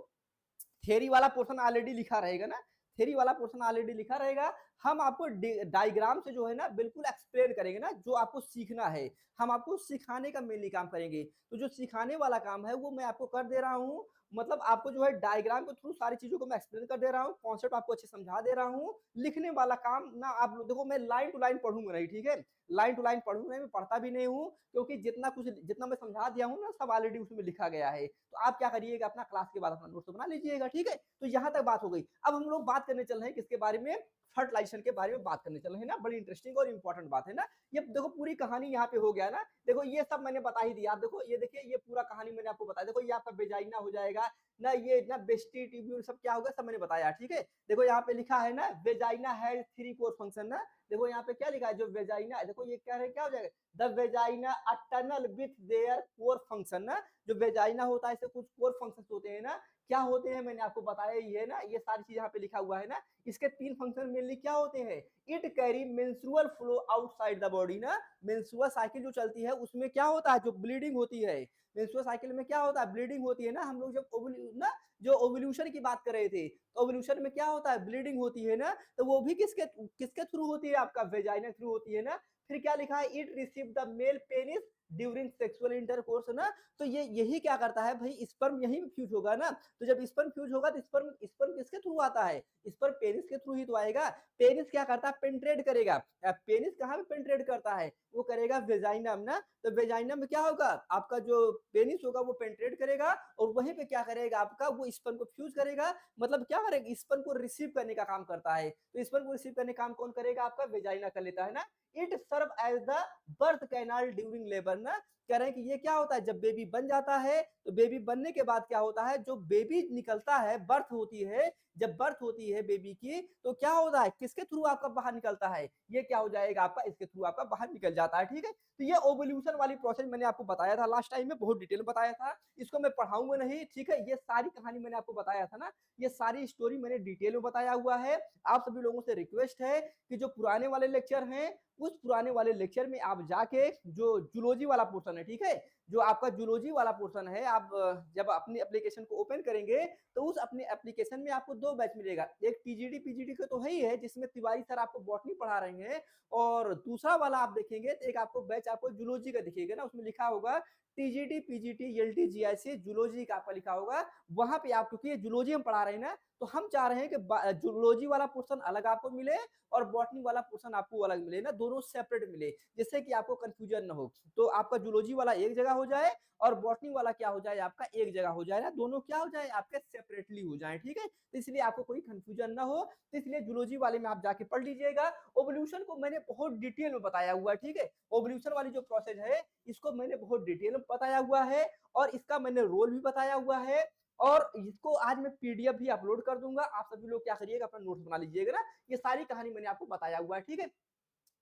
थ्योरी वाला पोर्शन ऑलरेडी लिखा रहेगा ना, थ्योरी वाला पोर्शन ऑलरेडी लिखा रहेगा। हम आपको डायग्राम से जो है ना बिल्कुल एक्सप्लेन करेंगे ना, जो आपको सीखना है, हम आपको सिखाने का मेनली काम करेंगे। तो जो सिखाने वाला काम है वो मैं आपको कर दे रहा हूँ, मतलब आपको जो है डायग्राम के थ्रू सारी चीजों को मैं एक्सप्लेन कर दे रहा हूँ, कॉन्सेप्ट आपको अच्छे समझा दे रहा हूँ। लिखने वाला काम ना आप देखो, मैं लाइन टू लाइन पढ़ूंगा नहीं, ठीक है, लाइन टू लाइन पढ़ूंगा नहीं, मैं पढ़ता भी नहीं हूँ, क्योंकि जितना मैं समझा दिया हूँ ना सब ऑलरेडी उसमें लिखा गया है। तो आप क्या करिएगा, अपना क्लास के बाद अपना नोट्स बना लीजिएगा, ठीक है। तो यहाँ तक बात हो गई। अब हम लोग बात करने चल रहे हैं किसके बारे में, फर्टिलाइजेशन के बारे में बात करने चल रहे हैं ना, बड़ी इंटरेस्टिंग और इंपॉर्टेंट बात है ना। ये देखो पूरी कहानी यहाँ पे हो गया ना, देखो ये सब मैंने बता ही दिया। देखो ये देखिए, ये पूरा कहानी मैंने आपको बताया। देखो ये आपका वेजाइना हो जाएगा ना, ये ना वेस्टिब्यूल सब क्या होगा सब मैंने बताया, ठीक है। देखो यहाँ पे लिखा है ना, वेजाइना हैज 3 कोर फंक्शन ना। देखो यहाँ पे क्या लिखा है, जो वेजाइना, देखो ये क्या है, क्या हो जाएगा, the vagina a tunnel with their core function ना। जो वेजाइना होता है, इससे कुछ कोर फंक्शन होते हैं ना, क्या होते हैं मैंने आपको बताया ही है ना, ये सारी चीज यहाँ पे लिखा हुआ है ना। इसके 3 फंक्शन मेनली क्या होते हैं, it carry menstrual flow outside the body ना। मेंस्ट्रुअल साइकिल जो चलती है उसमें क्या होता है, जो ब्लीडिंग होती है, मेंस्ट्रुअल साइकिल में क्या होता है, ब्लीडिंग होती है ना। हम लोग जब ना जो ओव्यूलेशन की बात कर रहे थे, तो ओव्यूलेशन में क्या होता है, ब्लीडिंग होती है ना। तो वो भी किसके किसके थ्रू होती है, आपका वेजाइना थ्रू होती है ना। फिर क्या लिखा है, it receive the male penis during sexual intercourse ना। तो ये यही क्या करता है भाई, स्पर्म यही फ्यूज होगा ना। तो जब स्पर्म फ्यूज होगा तो स्पर्म स्पर्म किसके थ्रू आता है, स्पर्म पेनिस के थ्रू ही तो आएगा। पेनिस क्या करता है, पेंट्रेट करेगा। पेनिस कहाँ पे पेंट्रेट करता है, वो करेगा वेजाइनम ना। तो वेजाइनम में क्या होगा, आपका जो पेनिस होगा वो पेंट्रेट करेगा और वहीं पे क्या करेगा, आपका वो स्पर्म को फ्यूज करेगा। मतलब क्या करेगा, स्पर्म को रिसीव करने का काम करता है। तो स्पर्म को रिसीव करने का काम कौन करेगा, आपका वेजाइना कर लेता है ना। It serve as the birth canal during labour ना। कह रहे हैं कि ये क्या होता है, जब बेबी बन जाता है तो बेबी बनने के बाद क्या होता है, जो बेबी निकलता है, बर्थ होती है, जब बर्थ होती है बेबी की, तो क्या होता है, किसके थ्रू आपका बाहर निकलता है, ये क्या हो जाएगा आपका, इसके थ्रू आपका बाहर निकल जाता है, ठीक है। तो ये ओवल्यूशन वाली प्रोसेस मैंने आपको बताया था लास्ट टाइम में, बहुत डिटेल बताया था, इसको मैं पढ़ाऊंगा नहीं, ठीक है। ये सारी कहानी मैंने आपको बताया था ना, ये सारी स्टोरी मैंने डिटेल में बताया हुआ है। आप सभी लोगों से रिक्वेस्ट है कि जो पुराने वाले लेक्चर हैं, उस पुराने वाले लेक्चर में आप जाके, जो जूलॉजी वाला पोर्शन है, ठीक है, जो आपका जूलॉजी वाला पोर्शन है, आप जब अपनी एप्लीकेशन को ओपन करेंगे तो उस अपने एप्लीकेशन में आपको 2 बैच मिलेगा। एक टीजीटी पीजीटी का तो है ही है, जिसमें तिवारी सर आपको बॉटनी पढ़ा रहे हैं, और दूसरा वाला आप देखेंगे तो एक आपको बैच आपको जूलॉजी का दिखेगा ना, उसमें लिखा होगा TGT PGT LT GIC zoology का आपका लिखा होगा। वहां पे आप, क्योंकि जूलॉजी हम पढ़ा रहे हैं ना, तो हम चाह रहे हैं कि जूलॉजी वाला पोर्शन अलग आपको मिले और बॉटनी वाला पोर्शन आपको अलग मिले ना, दोनों सेपरेट मिले, जिससे कि आपको कंफ्यूजन ना हो। तो आपका जूलॉजी वाला एक जगह हो जाए और बॉटनी वाला क्या हो जाए, आपका एक जगह हो जाए ना, दोनों क्या हो जाए, आपके सेपरेटली हो जाए, ठीक है। तो इसलिए आपको कोई कंफ्यूजन ना हो, तो इसलिए जूलॉजी वाले में आप जाके पढ़ लीजिएगा। ओवल्यूशन को मैंने बहुत डिटेल में बताया हुआ है, ठीक है। ओवल्यूशन वाली जो प्रोसेस है, इसको मैंने बहुत डिटेल में बताया हुआ है, और इसका मैंने रोल भी बताया हुआ है, और इसको आज मैं पीडीएफ भी अपलोड कर दूंगा। आप सभी लोग क्या करिएगा, अपना नोट्स बना लीजिएगा ना। ये सारी कहानी मैंने आपको बताया हुआ है, ठीक है।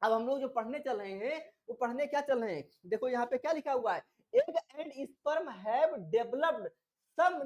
अब हम लोग जो पढ़ने चल रहे हैं, वो पढ़ने क्या चल रहे हैं, देखो यहाँ पे क्या लिखा हुआ है, egg and sperm have developed some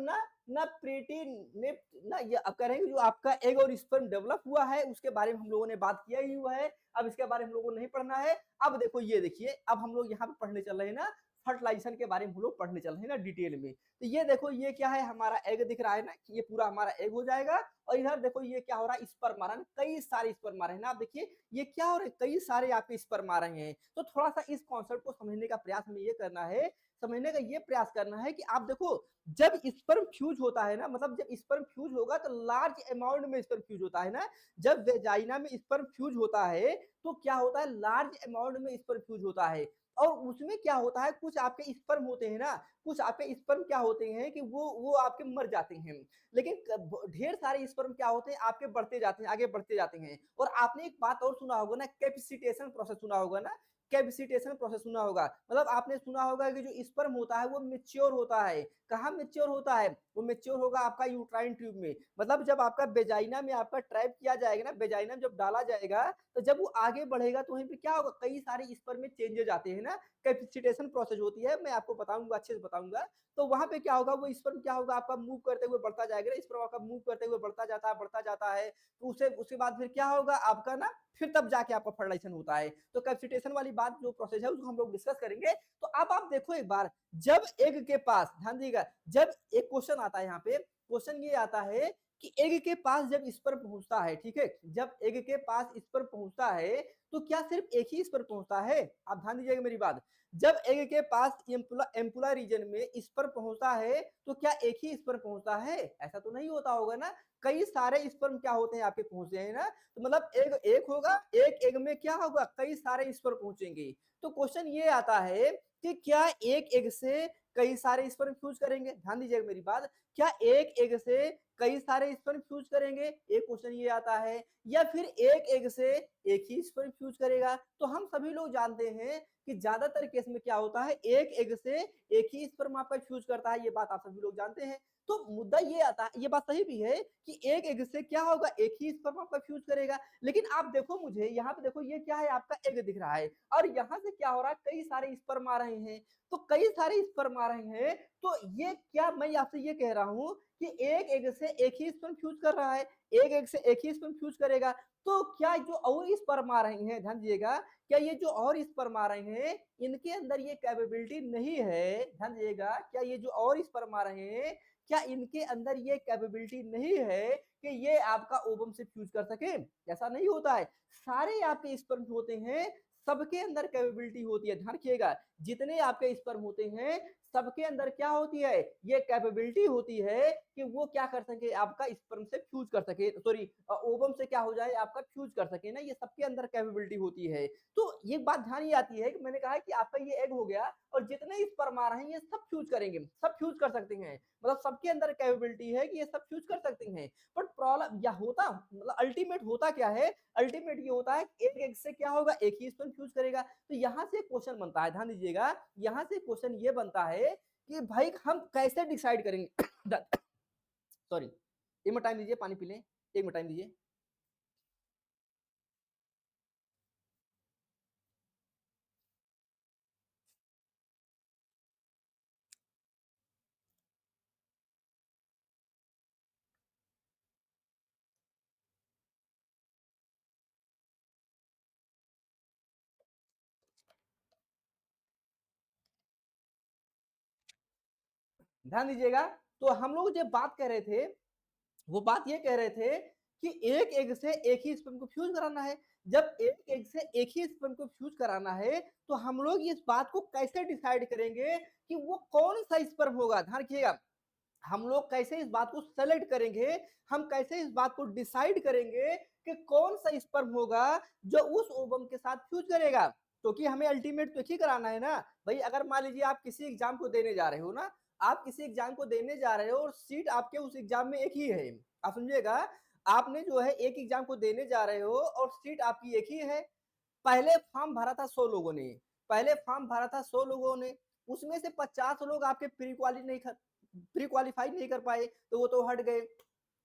ना प्रीटी ना, ये अब कह रहे हैं जो आपका एग और स्पर्म डेवलप हुआ है उसके बारे में हम लोगों ने बात किया ही हुआ है। अब इसके बारे में हम लोगों को नहीं पढ़ना है। अब देखो ये देखिए, अब हम लोग यहाँ पे पढ़ने चल रहे हैं ना, फर्टिलाइजेशन के बारे में हम लोग पढ़ने चल रहे हैं ना डिटेल में। तो ये देखो ये क्या है हमारा एग दिख रहा है ना, ये पूरा हमारा एग हो जाएगा और इधर देखो ये क्या हो रहा है स्पर्म आ रहा है, कई सारे स्पर्म आ रहे हैं ना। आप देखिए ये क्या हो रहा है, कई सारे आपके स्पर्म आ रहे हैं। तो थोड़ा सा इस कॉन्सेप्ट को समझने का प्रयास हमें ये करना है, समझने का ये प्रयास करना है कि आप देखो जब स्पर्म फ्यूज होता है ना, मतलब जब स्पर्म फ्यूज होगा तो लार्ज अमाउंट में स्पर्म फ्यूज होता है ना। जब वेजाइना में स्पर्म फ्यूज होता है तो क्या होता है, लार्ज अमाउंट में स्पर्म फ्यूज होता है। और उसमें क्या होता है, कुछ आपके स्पर्म होते हैं ना, कुछ आपके स्पर्म क्या होते हैं कि वो आपके मर जाते हैं, लेकिन ढेर सारे स्पर्म क्या होते हैं आपके बढ़ते जाते हैं, आगे बढ़ते जाते हैं। और आपने एक बात और सुना होगा ना, कैपिसिटेशन प्रोसेस सुना होगा ना, कैपिसिटेशन प्रोसेस सुना होगा, मतलब आपने सुना होगा कि जो स्पर्म होता है वो मेच्योर होता है। कहाँ मेच्योर होता है, वो मेच्योर होगा आपका यूट्राइन ट्यूब में। मतलब जब आपका वेजाइना में आपका ट्रैप किया जाएगा ना, वेजाइना में जब डाला जाएगा तो जब वो आगे बढ़ेगा तो वहीं पे क्या होगा, कई सारे स्पर्म में चेंजेज आते हैं ना, कैपिसिटेशन प्रोसेस होती है, मैं आपको बताऊंगा, अच्छे से बताऊंगा। तो वहां पे क्या होगा, वो स्पर्म क्या होगा आपका मूव करते हुए बढ़ता जाएगा, स्पर्म आपका मूव करते हुए बढ़ता जाता है। तो उसे उसके बाद फिर क्या होगा आपका ना, फिर तब जाके आपका फर्टिलाइजेशन होता है। तो कैपिसिटेशन वाली बात जो प्रोसेस है उसको हम लोग डिस्कस करेंगे। तो अब आप देखो एक बार, जब एग के पास, ध्यान दीजिएगा, जब एक क्वेश्चन आता है यहाँ पे, क्वेश्चन ये आता है कि एग के पास जब स्पर्म पहुंचता है, ठीक है, जब एग के पास स्पर्म पहुंचता है तो क्या सिर्फ एक ही स्पर्म पहुंचता है? आप ध्यान दीजिएगा मेरी बात। जब एग के पास एम्पुला रीजन में स्पर्म पहुंचता है तो क्या एक ही स्पर्म पहुंचता है? ऐसा तो नहीं होता होगा ना, कई सारे स्पर्म क्या होते हैं आपके पहुंचते हैं ना। तो मतलब एग एक होगा, एक एग में क्या होगा, कई सारे स्पर्म पहुंचेंगे। तो क्वेश्चन ये आता है कि क्या एक एग से कई सारे स्पर्म फ्यूज करेंगे? ध्यान दीजिएगा मेरी बात, क्या एक एग से कई सारे स्पर्म फ्यूज करेंगे? एक क्वेश्चन ये आता है। या फिर एक एग से एक ही स्पर्म फ्यूज करेगा? तो हम सभी लोग जानते हैं कि ज्यादातर केस में क्या होता है, एक एग से एक ही स्पर्म आपका फ्यूज करता है, ये बात आप सभी लोग जानते हैं। तो मुद्दा ये आता है, ये बात सही भी है कि एक एग से क्या होगा, एक ही स्पर्म आपका फ्यूज करेगा। लेकिन आप देखो मुझे यहाँ पे देखो, ये क्या है आपका एग दिख रहा है और यहाँ से क्या हो रहा है, कई सारे स्पर्म आ रहे हैं। तो कई सारे स्पर्म आ रहे हैं, तो ये क्या मैं आपसे ये कह रहा हूं कि एक एग से एक ही स्पर्म फ्यूज कर रहा है, एक एग से एक ही स्पर्म फ्यूज करेगा। तो क्या जो और स्पर्म आ रहे हैं, ध्यान दीजिएगा, क्या ये जो और स्पर्म आ रहे हैं इनके अंदर ये कैपेबिलिटी नहीं है? ध्यान दीजिएगा, क्या ये जो और स्पर्म आ रहे हैं, क्या इनके अंदर ये कैपेबिलिटी नहीं है कि ये आपका ओवम से फ्यूज कर सके? ऐसा नहीं होता है, सारे आपके स्पर्म होते हैं, सबके अंदर कैपेबिलिटी होती है। ध्यान रखिएगा, जितने आपके स्पर्म होते हैं सबके अंदर क्या होती है, ये कैपेबिलिटी होती है कि वो क्या कर सके, आपका स्पर्म से फ्यूज कर सके, सॉरी ओवम से क्या हो जाए, आपका फ्यूज कर सके ना, ये सबके अंदर कैपेबिलिटी होती है। तो ये बात ध्यान ये आती है कि मैंने कहा कि आपका ये एग हो गया और जितने स्पर्म आ रहे हैं ये सब फ्यूज करेंगे, सब फ्यूज कर सकते हैं, मतलब सबके अंदर कैपेबिलिटी है कि ये सब फ्यूज कर सकते हैं। बट प्रॉब्लम या होता, मतलब अल्टीमेट होता क्या है, अल्टीमेट ये होता है एक एग से क्या होगा, एक ही स्पर्म फ्यूज करेगा। तो यहाँ से क्वेश्चन बनता है, ध्यान दीजिएगा, यहाँ से क्वेश्चन ये बनता है कि भाई हम कैसे डिसाइड करेंगे सॉरी, एक मिनट टाइम दीजिए, पानी पी लें, एक मिनट टाइम दीजिए। ध्यान दीजिएगा, तो हम लोग जो बात कर रहे थे, वो बात ये कह रहे थे कि एक एग से एक ही स्पर्म को फ्यूज कराना है। जब एक एग से एक ही स्पर्म को फ्यूज कराना है तो हम लोग इस बात को कैसे डिसाइड करेंगे कि वो कौन सा स्पर्म होगा? ध्यान रखिएगा, हम लोग कैसे इस बात को सेलेक्ट करेंगे, हम कैसे इस बात को डिसाइड करेंगे कि कौन सा स्पर्म होगा जो उस ओवम के साथ फ्यूज करेगा? क्योंकि हमें अल्टीमेट तो एक ही कराना है ना भाई। अगर मान लीजिए आप किसी एग्जाम को देने जा रहे हो ना, आप किसी एग्जाम को देने जा रहे हो और सीट आपके उस एग्जाम में एक ही है, आप समझिएगा, आपने जो है एक एग्जाम को देने जा रहे हो और सीट आपकी एक ही है। पहले फॉर्म भरा था 100 लोगों ने, पहले फॉर्म भरा था 100 लोगों ने, उसमें से 50 लोग आपके प्री क्वालिफाई नहीं कर पाए तो वो तो हट गए।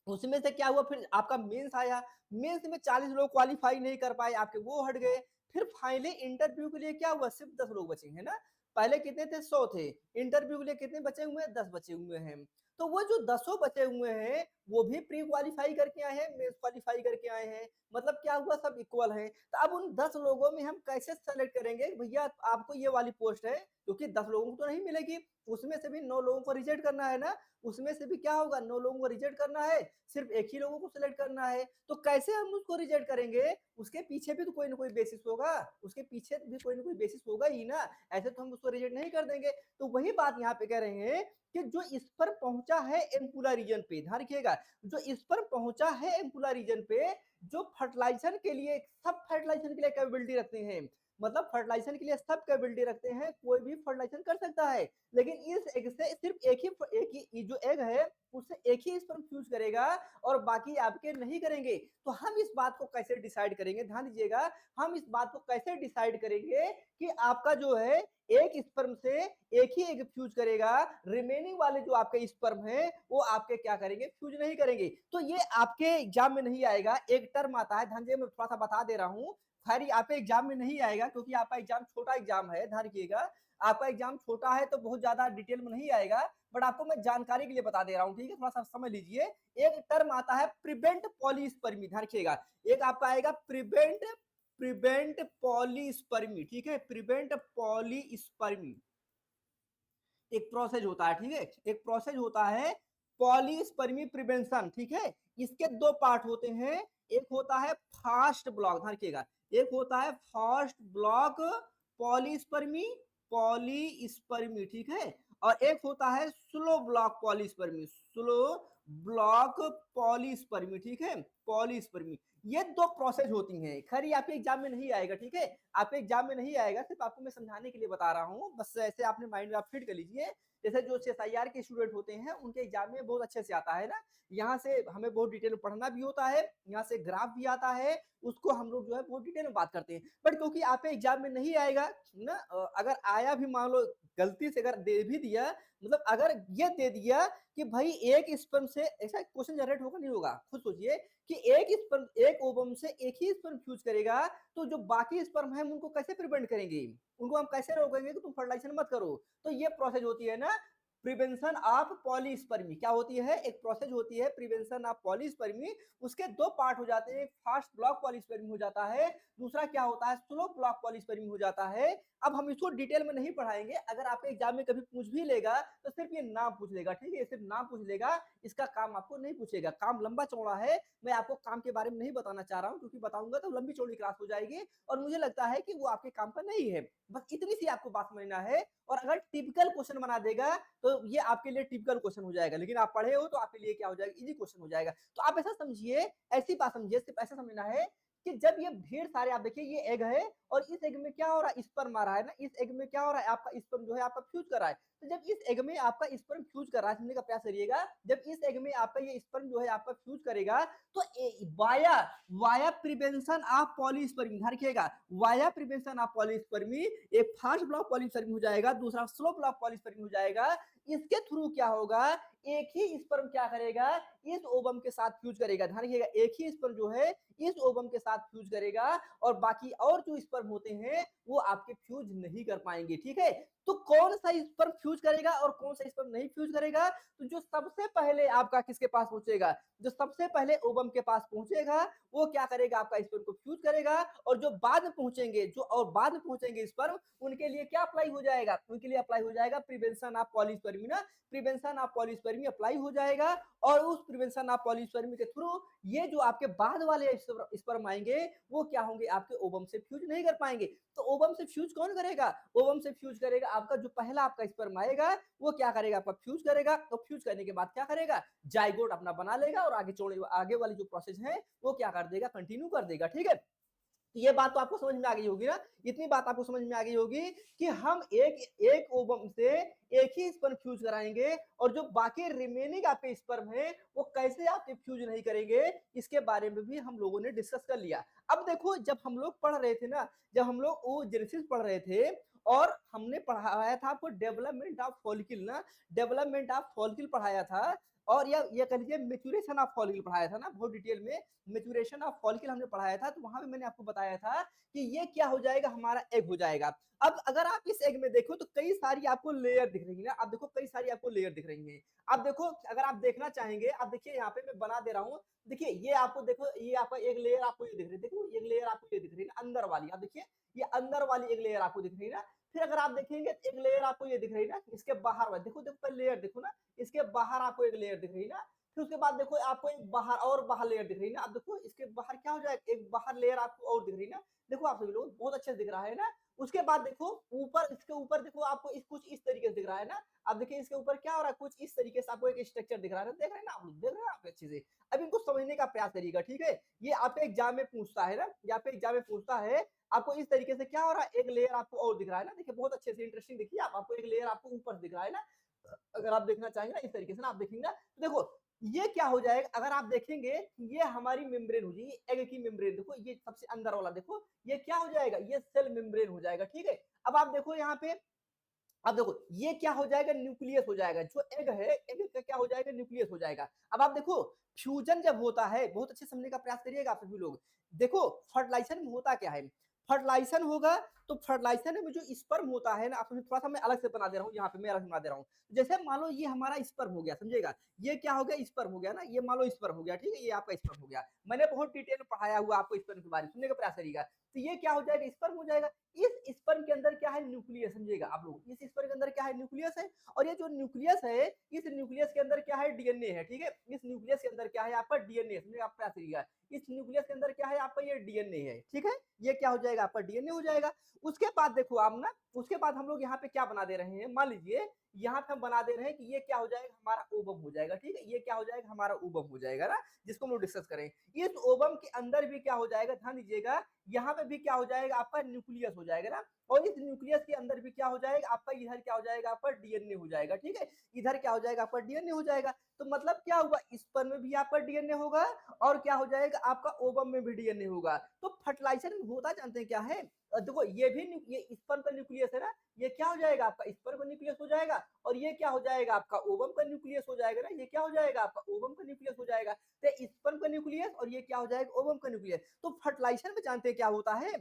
उसमें से क्या हुआ, फिर आपका मेंस आया, मेंस में 40 लोग क्वालिफाई नहीं कर पाए आपके, वो हट गए। फिर फाइनली इंटरव्यू के लिए क्या हुआ, सिर्फ 10 लोग बचे हैं ना। पहले कितने थे, 100 थे, इंटरव्यू के लिए कितने बचे हुए हैं, 10 बचे हुए हैं। तो वो जो 10 बचे हुए हैं वो भी प्री क्वालिफाई करके आए हैं, मेंस क्वालिफाई करके आए हैं, मतलब क्या हुआ सब इक्वल हैं। तो अब उन 10 लोगों में हम कैसे सेलेक्ट करेंगे भैया आपको ये वाली पोस्ट है, क्योंकि 10 लोगों को तो नहीं मिलेगी, उसमें से भी 9 लोगों को रिजेक्ट करना है ना, उसमें से भी क्या होगा 9 लोगों को रिजेक्ट करना है, सिर्फ एक ही लोगों को सिलेक्ट करना है। तो कैसे हम उसको रिजेक्ट करेंगे? उसके पीछे भी तो कोई ना कोई बेसिस होगा, उसके पीछे भी कोई ना कोई बेसिस होगा ही ना, ऐसे तो हम उसको रिजेक्ट नहीं कर देंगे। तो वही बात यहाँ पे कह रहे हैं कि जो इस पर पहुंचा है एम्पुला रीजन पे, ध्यान रखिएगा, जो इस पर पहुंचा है एम्पुला रीजन पे, जो फर्टिलाइजेशन के लिए सब फर्टिलाइजेशन के लिए कैपेबिलिटी रखते हैं, मतलब फर्टिलाइजेशन के लिए सब कैपेबिलिटी रखते हैं, कोई भी फर्टिलाइजेशन कर सकता है, लेकिन इस एग से सिर्फ एक ही जो एग है उससे एक ही स्पर्म फ्यूज करेगा और बाकी आपके नहीं करेंगे। तो हम इस बात को कैसे डिसाइड करेंगे, ध्यान दीजिएगा, हम इस बात को कैसे डिसाइड करेंगे कि आपका जो है एक स्पर्म से एक ही एग फ्यूज करेगा, रिमेनिंग वाले जो आपके स्पर्म है वो आपके क्या करेंगे, फ्यूज नहीं करेंगे। तो ये आपके एग्जाम में नहीं आएगा, एक टर्म आता है, ध्यान दीजिए मैं थोड़ा सा बता दे रहा हूँ, खैर आपके एग्जाम में नहीं आएगा क्योंकि आपका एग्जाम छोटा एग्जाम है, ध्यान रखिएगा, आपका एग्जाम छोटा है तो बहुत ज्यादा डिटेल में नहीं आएगा, बट आपको मैं जानकारी के लिए बता दे रहा हूँ, ठीक है, थोड़ा सा समझ लीजिए। एक टर्म आता है प्रिवेंट पॉलीस्पर्मी, ध्यान रखिएगा, एक आपका आएगा प्रिवेंट प्रिवेंट पॉलीस्पर्मी, ठीक है, प्रिवेंट पॉलीस्पर्मी एक प्रोसेस होता है, ठीक है, एक प्रोसेस होता है पॉलीस्पर्मी प्रिवेंशन, ठीक है, इसके दो पार्ट होते हैं, एक होता है फास्ट ब्लॉक, ध्यान रखिएगा, एक होता है फास्ट ब्लॉक पॉलीस्पर्मी पॉलीस्पर्मी, ठीक है, और एक होता है slow block polyspermy, slow block polyspermy, ठीक है, पॉलीस्पर्मी, ये दो प्रोसेस होती हैं, खैर ये आपके एग्जाम में नहीं आएगा, ठीक है, आपके एग्जाम में नहीं आएगा, सिर्फ आपको मैं समझाने के लिए बता रहा हूँ, बस ऐसे आपने माइंड में आप फिट कर लीजिए, जैसे जो CSIR के स्टूडेंट होते हैं उनके एग्जाम में बहुत अच्छे से आता है ना, यहाँ से हमें बहुत डिटेल में पढ़ना भी होता है, यहाँ से ग्राफ भी आता है, उसको हम लोग जो है बहुत डिटेल में बात करते हैं, बट क्योंकि आपके एग्जाम में नहीं आएगा ना, अगर आया भी मान लो गलती से अगर दे भी दिया, मतलब अगर ये दे दिया कि भाई एक स्पर्म से, ऐसा क्वेश्चन जनरेट होगा नहीं होगा, खुद सोचिए कि एक स्पर्म एक ओवम से एक ही स्पर्म फ्यूज करेगा, तो जो बाकी स्पर्म है उनको कैसे प्रिवेंट करेंगे, उनको हम कैसे रोकेंगे कि तुम फर्टिलाइजेशन मत करो। तो ये प्रोसेस होती है ना प्रिवेंशन ऑफ पॉलीस्पर्मी, क्या होती है, एक प्रोसेस होती है प्रिवेंशन ऑफ पॉलीस्पर्मी, उसके दो पार्ट हो जाते हैं, एक फास्ट ब्लॉक पॉलीस्पर्मी हो जाता है, दूसरा क्या होता है स्लो ब्लॉक पॉलीस्पर्मी हो जाता है। अब हम इसको डिटेल में नहीं पढ़ाएंगे, अगर आपके एग्जाम में कभी पूछ भी लेगा तो सिर्फ ये नाम पूछ लेगा, ठीक है, सिर्फ नाम पूछ लेगा, इसका काम आपको नहीं पूछेगा, काम लंबा चौड़ा है, मैं आपको काम के बारे में नहीं बताना चाह रहा हूँ क्योंकि बताऊंगा तो लंबी चौड़ी क्लास हो जाएगी और मुझे लगता है कि वो आपके काम का नहीं है, बस इतनी सी आपको बात समझना है। और अगर टिपिकल क्वेश्चन बना देगा तो ये आपके लिए टिपिकल क्वेश्चन हो जाएगा, लेकिन आप पढ़े हो तो आपके लिए क्या हो जाएगा, इजी क्वेश्चन हो जाएगा। तो आप ऐसा समझिए, ऐसी बात समझिए, सिर्फ ऐसा समझना है कि जब ये ढेर सारे, आप देखिए ये एग है और इस एग में क्या हो रहा है, स्पर्म आ रहा है ना, इस एग में क्या हो रहा है, आपका स्पर्म जो है आपका फ्यूज कर रहा है, तो जब इस एग में आपका स्पर्म फ्यूज कर रहा है, समझने का प्रयास करिएगा, जब इस एग में आपका ये स्पर्म जो है आपका फ्यूज करेगा तो via via prevention of polyspermy, ध्यान रखिएगा, वाया प्रिवेंशन ऑफ पॉलीस्पर्मी एक फास्ट ब्लॉक पॉलीस्पर्मी हो जाएगा, दूसरा स्लो ब्लॉक पॉलीस्पर्मी हो जाएगा, इसके थ्रू क्या होगा, एक ही स्पर्म क्या करेगा, इस ओवम के साथ फ्यूज करेगा, ध्यान रखिएगा, एक ही स्पर्म जो है इस ओवम के साथ फ्यूज करेगा और बाकी और जो स्पर्म होते हैं वो आपके फ्यूज नहीं कर पाएंगे, ठीक है। तो कौन सा स्पर्म फ्यूज करेगा और कौन सा स्पर्म नहीं फ्यूज करेगा, तो जो सबसे पहले आपका किसके पास पहुंचेगा, जो सबसे पहले ओवम के पास पहुंचेगा वो क्या करेगा, आपका स्पर्म को फ्यूज करेगा, और जो बाद में पहुंचेंगे, जो और बाद में पहुंचेंगे स्पर्म, उनके लिए क्या अप्लाई हो जाएगा, उनके लिए अप्लाई हो जाएगा प्रिवेंशन ऑफ पॉलीस्पर्मी ना, प्रिवेंशन ऑफ पॉलीस्पर्मी अप्लाई हो जाएगा, और उस प्रिवेंशन ऑफ पॉलीस्पर्मी के थ्रू ये जो आपके बाद वाले स्पर्म आएंगे वो क्या होंगे, आपके ओवम से फ्यूज नहीं कर पाएंगे। तो ओवम से फ्यूज कौन करेगा, ओवम से फ्यूज करेगा आपका जो पहला आपका स्पर्म आएगा वो क्या करेगा, आपका फ्यूज करेगा, तो फ्यूज करने के बाद क्या करेगा, जाइगोट अपना बना लेगा और आगे वाली जो प्रोसेस है वो क्या कर देगा, कंटिन्यू कर देगा, ठीक है। तो ये बात तो आपको समझ में आ गई होगी ना, इतनी बात आपको समझ में आ गई होगी कि हम एक एक ओवम से एक ही स्पर्म फ्यूज कराएंगे और जो बाकी रिमेनिंग आपके स्पर्म है वो कैसे आपके फ्यूज नहीं करेंगे, इसके बारे में भी हम लोगों ने डिस्कस कर लिया। अब देखो जब हम लोग पढ़ रहे थे ना, जब हम लोग ओजेनेसिस पढ़ रहे थे और हमने पढ़ाया था आपको डेवलपमेंट ऑफ फॉलिकल ना, डेवलपमेंट ऑफ फॉलिकल पढ़ाया था, और ये कह लीजिए मैच्योरेशन ऑफ फॉलिकल पढ़ाया था ना बहुत डिटेल में, मैच्योरेशन ऑफ फॉलिकल हमने पढ़ाया था, तो वहां पे मैंने आपको बताया था कि ये क्या हो जाएगा, हमारा एग हो जाएगा। अब अगर आप इस एग में देखो तो कई सारी आपको लेयर दिख रही है ना, आप देखो कई सारी आपको लेयर दिख रही है। आप देखो, अगर आप देखना चाहेंगे, आप देखिए यहाँ पे मैं बना दे रहा हूँ, देखिए ये आपको देखो, ये आपका एक लेयर आपको ये दिख रही है, देखो एक लेयर आपको ये दिख रही है ना अंदर वाली, आप देखिए ये अंदर वाली एक लेयर आपको दिख रही है ना। फिर अगर आप देखेंगे एक लेयर आपको ये दिख रही है ना, इसके बाहर वाली, देखो देखो पहले लेयर देखो ना, इसके बाहर आपको एक लेयर दिख रही है ना। फिर उसके बाद देखो आपको एक बाहर और बाहर लेयर दिख रही है ना, आप देखो इसके बाहर क्या हो जाएगा, एक बाहर लेयर आपको और दिख रही है ना। देखो आप सभी लोग बहुत अच्छे से दिख रहा है ना। उसके बाद देखो ऊपर, इसके ऊपर देखो आपको कुछ इस तरीके से दिख रहा है ना। आप देखिए इसके ऊपर क्या हो रहा है, कुछ इस तरीके से आपको एक स्ट्रक्चर दिख रहा है ना, देख रहे हैं ना आप लोग, देख रहे हैं आप अच्छे से। अब इनको समझने का प्रयास करिएगा, ठीक है। ये आपके एग्जाम में पूछता है ना, ये आपके एग्जाम में पूछता है, आपको इस तरीके से क्या हो रहा है, एक लेयर आपको और दिख रहा है ना, देखिए बहुत अच्छे से इंटरेस्टिंग देखिए, आपको एक लेयर आपको ऊपर दिख रहा है ना। अगर आप देखना चाहेंगे ना इस तरीके से ना, आप देखेंगे ना तो देखो ये क्या हो जाएगा, अगर आप देखेंगे ये हमारी मेम्ब्रेन हो जाएगी, एग की मेम्ब्रेन, देखो ये सबसे अंदर वाला, देखो ये क्या हो जाएगा, ये सेल मेम्ब्रेन हो जाएगा, ठीक है। अब आप देखो यहाँ पे, अब देखो ये क्या हो जाएगा, न्यूक्लियस हो जाएगा, जो एग है, एग का क्या हो जाएगा, न्यूक्लियस हो जाएगा। अब आप देखो फ्यूजन जब होता है, बहुत अच्छे समझने का प्रयास करिएगा आप सभी लोग। देखो फर्टिलाइजेशन में होता क्या है, फर्टिलाइजेशन होगा तो फर्टिलाइजेशन में जो स्पर्म होता है ना, आप थोड़ा सा मैं अलग से बना दे रहा हूँ, यहाँ पे मैं अलग बना दे रहा हूँ। जैसे मान लो ये हमारा स्पर्म हो गया, समझेगा, ये क्या हो गया, स्पर्म हो गया ना, ये मान लो स्पर्म हो गया, ठीक है, ये आपका स्पर्म हो गया। मैंने बहुत डिटेल में पढ़ाया हुआ आपको स्पर्म के बारे में, सुनने का प्रयास करिएगा। तो ये क्या हो जाएगा, स्पर्म हो जाएगा। इस स्पर्म के अंदर क्या है, न्यूक्लियस, समझिएगा आप लोग, इस स्पर्म के अंदर क्या है, न्यूक्लियस है। और ये जो न्यूक्लियस है, इस न्यूक्लियस के अंदर क्या है, डीएनए है, ठीक है। इस न्यूक्लियस के अंदर क्या है आपका, डीएनए, समझिएगा आप प्रयास करिएगा। इस न्यूक्लियस के अंदर क्या है आपका, ये डीएनए है, ठीक है। ये क्या हो जाएगा आपका, डीएनए हो जाएगा। उसके बाद देखो आप ना, उसके बाद हम लोग यहाँ पे क्या बना दे रहे हैं, मान लीजिए यहाँ पे हम बना दे रहे हैं कि ये क्या हो जाएगा, हमारा ओवम हो जाएगा, ठीक है। ये क्या हो जाएगा, हमारा ओवम हो जाएगा ना, जिसको हम लोग डिस्कस करें। इस ओवम के अंदर भी क्या हो जाएगा, ध्यान दीजिएगा, यहाँ पे भी क्या हो जाएगा आपका, न्यूक्लियस हो जाएगा ना। और इस न्यूक्लियस के अंदर भी क्या हो जाएगा आपका, इधर क्या हो जाएगा आपका, डीएनए हो जाएगा, ठीक है। इधर क्या हो जाएगा आपका, डीएनए हो जाएगा। तो मतलब क्या हुआ, स्पर्म में भी आपका डीएनए होगा, और क्या हो जाएगा आपका, ओवम में भी डीएनए होगा। तो फर्टिलाइजेशन होता जानते हैं क्या है, देखो ये भी, ये स्पर्म का न्यूक्लियस है ना, ये क्या हो जाएगा आपका, स्पर्म का न्यूक्लियस हो जाएगा। और ये क्या हो जाएगा आपका, ओवम का न्यूक्लियस हो जाएगा ना, ये क्या हो जाएगा आपका, ओवम का न्यूक्लियस हो जाएगा। तो स्पर्म का न्यूक्लियस और ये क्या हो जाएगा, ओवम का न्यूक्लियस। तो फर्टिलाइजेशन में जानते हैं क्या होता है,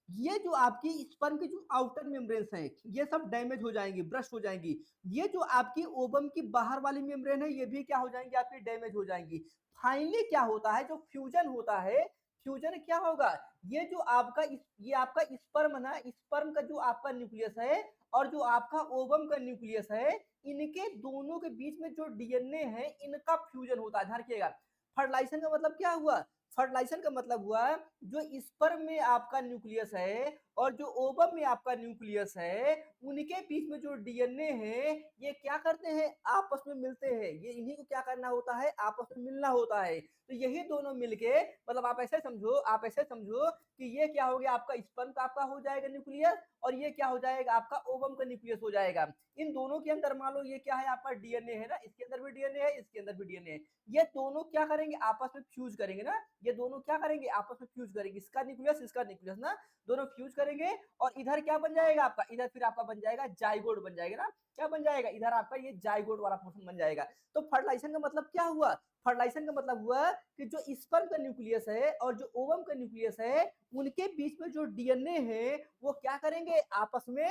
ये जो आपकी स्पर्म की जो आउटर मेम्ब्रेन्स हैं, ये सब डैमेज हो जाएंगी, ब्रस्ट हो जाएंगी। ये जो आपकी ओवम की बाहर वाली मेम्ब्रेन है, ये भी क्या हो जाएंगी आपकी, डैमेज हो जाएंगी। फाइनली क्या होता है, जो फ्यूजन होता है, फ्यूजन क्या होगा, ये जो आपका ये आपका स्पर्म ना, स्पर्म का जो आपका न्यूक्लियस है और जो आपका ओवम का न्यूक्लियस है, इनके दोनों के बीच में जो डीएनए है, इनका फ्यूजन होता है, ध्यान रखिएगा। फर्टिलाइजेशन का मतलब क्या हुआ, फर्टिलाइजेशन का मतलब हुआ, जो स्पर्म में आपका न्यूक्लियस है और जो ओवम में आपका न्यूक्लियस है, उनके बीच में जो डीएनए है, ये क्या करते हैं, आपस में मिलते हैं। ये इन्हीं को क्या करना होता है, आपस में मिलना होता है। तो यही दोनों मिलके, मतलब आप ऐसे समझो, आप ऐसे समझो कि ये क्या हो गया आपका, स्पर्म का आपका हो जाएगा न्यूक्लियस, और ये क्या हो जाएगा आपका, ओवम का न्यूक्लियस हो जाएगा। इन दोनों के अंदर मान लो ये क्या है आपका, डीएनए है ना, इसके अंदर भी डीएनए है, इसके अंदर भी डीएनए है। ये दोनों क्या करेंगे, आपस में फ्यूज करेंगे ना, ये दोनों क्या करेंगे, आपस में फ्यूज करेंगे, इसका न्यूक्लियस इसका न्यूक्लियस ना, दोनों फ्यूज करेंगे। और इधर क्या बन जाएगा आपका, इधर फिर आपका बन जाएगा जाइगोट बन जाएगा ना, क्या बन जाएगा, इधर आपका ये जाइगोट वाला पोर्शन बन जाएगा। तो फर्टिलाइजेशन का मतलब क्या हुआ, फर्टिलाइजेशन का मतलब हुआ कि जो स्पर्म का न्यूक्लियस है और जो ओवम का न्यूक्लियस है, उनके बीच में जो डीएनए है, वो क्या करेंगे, आपस में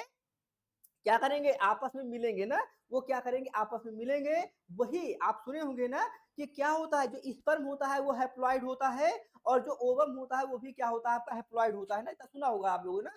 क्या करेंगे, आपस में मिलेंगे ना, वो क्या करेंगे, आपस में मिलेंगे। वही आप सुने होंगे ना कि क्या होता है, जो स्पर्म होता है वो हैप्लॉइड होता है, और जो ओवम होता है वो भी क्या होता है आपका, हैप्लॉइड होता है ना, इतना सुना होगा आप लोगों ने ना।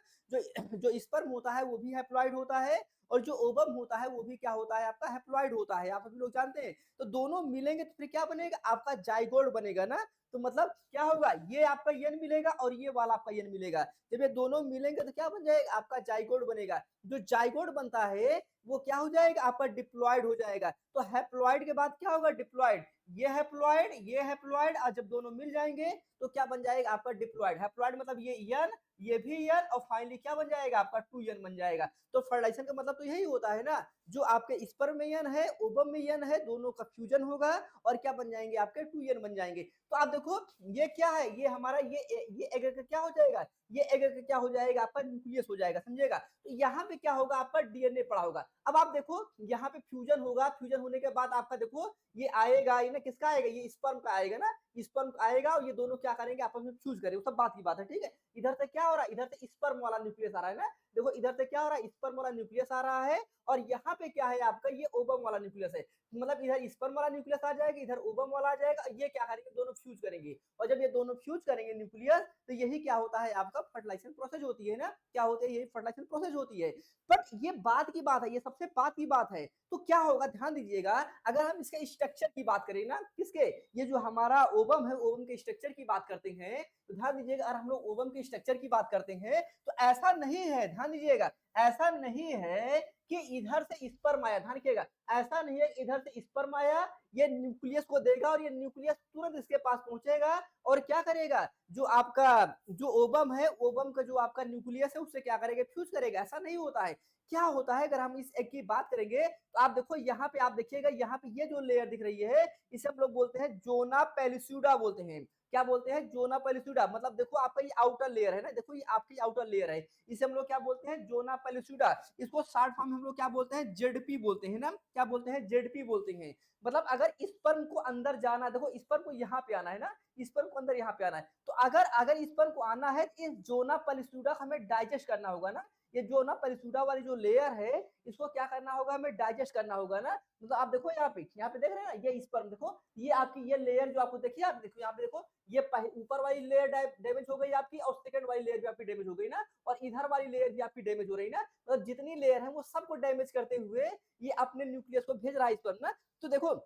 जो स्पर्म होता है वो भी हैप्लॉइड होता है, और जो ओवम होता है वो भी क्या होता है आपका, हैप्लॉइड होता है, आप सभी लोग जानते हैं। तो दोनों मिलेंगे तो फिर क्या बनेगा, आपका जाइगोट बनेगा ना। तो मतलब क्या होगा, ये आपका यन मिलेगा और ये वाला आपका यन मिलेगा। जब ये दोनों मिलेंगे तो क्या बन जाएगा, आपका जाइगोट बनेगा। जो जाइगोट बनता है वो क्या हो जाएगा, आपका डिप्लॉइड हो जाएगा। तो हैप्लॉइड के बाद क्या होगा, डिप्लॉइड। ये हैप्लॉइड, और जब दोनों मिल जाएंगे तो क्या बन जाएगा आपका, डिप्लॉइड। हैप्लॉइड मतलब ये यन, ये भी यन, और फाइनली क्या बन जाएगा आपका, 2n बन जाएगा। तो फर्टिलाइजेशन का मतलब तो यही होता है ना, जो आपके स्पर्म में यन है, ओवम में यन है, दोनों का फ्यूजन होगा, और क्या बन जाएंगे आपके, 2n बन जाएंगे। तो आप देखो ये क्या है, ये हमारा ये एग का क्या हो जाएगा, ये एग का क्या हो जाएगा आपका, न्यूक्लियस हो जाएगा, समझेगा। तो यहाँ पे क्या होगा आपका, डीएनए पड़ा होगा। अब आप देखो यहाँ पे फ्यूजन होगा, फ्यूजन होने के बाद आपका देखो ये आएगा, ये ना किसका आएगा, ये स्पर्म का आएगा ना, स्पर्म आएगा और ये दोनों क्या करेंगे आपस में फ्यूज करेंगे, वो सब बात की बात है, ठीक है। इधर से क्या हो रहा है, इधर से स्पर्म वाला न्यूक्लियस आ रहा है ना, देखो इधर से क्या हो रहा है, स्पर्म वाला न्यूक्लियस आ रहा है और यहाँ पे क्या है आपका ये ओवम वाला न्यूक्लियस है, मतलब इधर स्पर्म वाला न्यूक्लियस आ जाएगा, इधर ओवम वाला आ जाएगा, ये क्या करेंगे दोनों फ्यूज करेंगे और जब ये दोनों फ्यूज करेंगे न्यूक्लियस तो यही क्या होता है आपका फर्टिलाइजेशन प्रोसेस होती है ना, क्या होती है, यही फर्टिलाइजेशन प्रोसेस होती है। बट ये बात की बात है, ये सबसे बात की बात है, तो क्या होगा ध्यान दीजिएगा, अगर हम इसके स्ट्रक्चर की बात करें ना, किसके, ये जो हमारा ओवम है, ओवम के स्ट्रक्चर की बात करते हैं, तो ध्यान दीजिएगा अगर हम लोग ओवम के स्ट्रक्चर की बात करते हैं तो ऐसा नहीं है, ध्यान दीजिएगा, ऐसा नहीं है कि इधर से स्पर्म आया, ध्यान रखिएगा, ऐसा नहीं है इधर से स्पर्म आया, ये न्यूक्लियस को देगा और ये न्यूक्लियस तुरंत इसके पास पहुंचेगा और क्या करेगा, जो आपका जो ओवम है, ओवम का जो आपका न्यूक्लियस है उससे क्या करेगा, फ्यूज करेगा, ऐसा नहीं होता है। क्या होता है, अगर हम इस एक की बात करेंगे तो आप देखो यहाँ पे, आप देखिएगा यहाँ पे ये जो लेयर दिख रही है इसे हम लोग बोलते हैं जोना पेलिस्यूडा बोलते हैं, क्या बोलते हैं, जोना पेलिस्यूडा, मतलब देखो आपका ये आउटर लेयर है ना, देखो ये आपकी आउटर लेयर है, इसे हम लोग क्या बोलते हैं, जोना पेलिस्यूडा, इसको शॉर्ट फॉर्म में हम लोग क्या बोलते हैं, जेडपी बोलते हैं ना, क्या बोलते हैं, जेडपी बोलते हैं। मतलब अगर स्पर्म को अंदर जाना, देखो स्पर्म को यहाँ पे आना है ना, स्पर्म को अंदर यहाँ पे आना है, तो अगर अगर स्पर्म को आना है इस जोना पेलिस्यूडा हमें डाइजेस्ट करना होगा ना, ये जो ना पेलिस्यूडा वाली जो लेयर है इसको क्या करना होगा, हमें डाइजेस्ट करना होगा ना, मतलब आप देखो यहाँ पे देख रहे हैं ना, ये स्पर्म देखो, ये आपकी ये लेयर जो आपको देखिए, आप देखो यहाँ पे देखो, ये ऊपर वाली लेयर डैमेज हो गई आपकी और सेकंड वाली लेयर भी आपकी डैमेज हो गई ना, और इधर वाली लेयर भी आपकी डैमेज हो रही ना, मतलब जितनी लेयर है वो सबको डैमेज करते हुए ये अपने न्यूक्लियस को भेज रहा है स्पर्म ना। तो देखो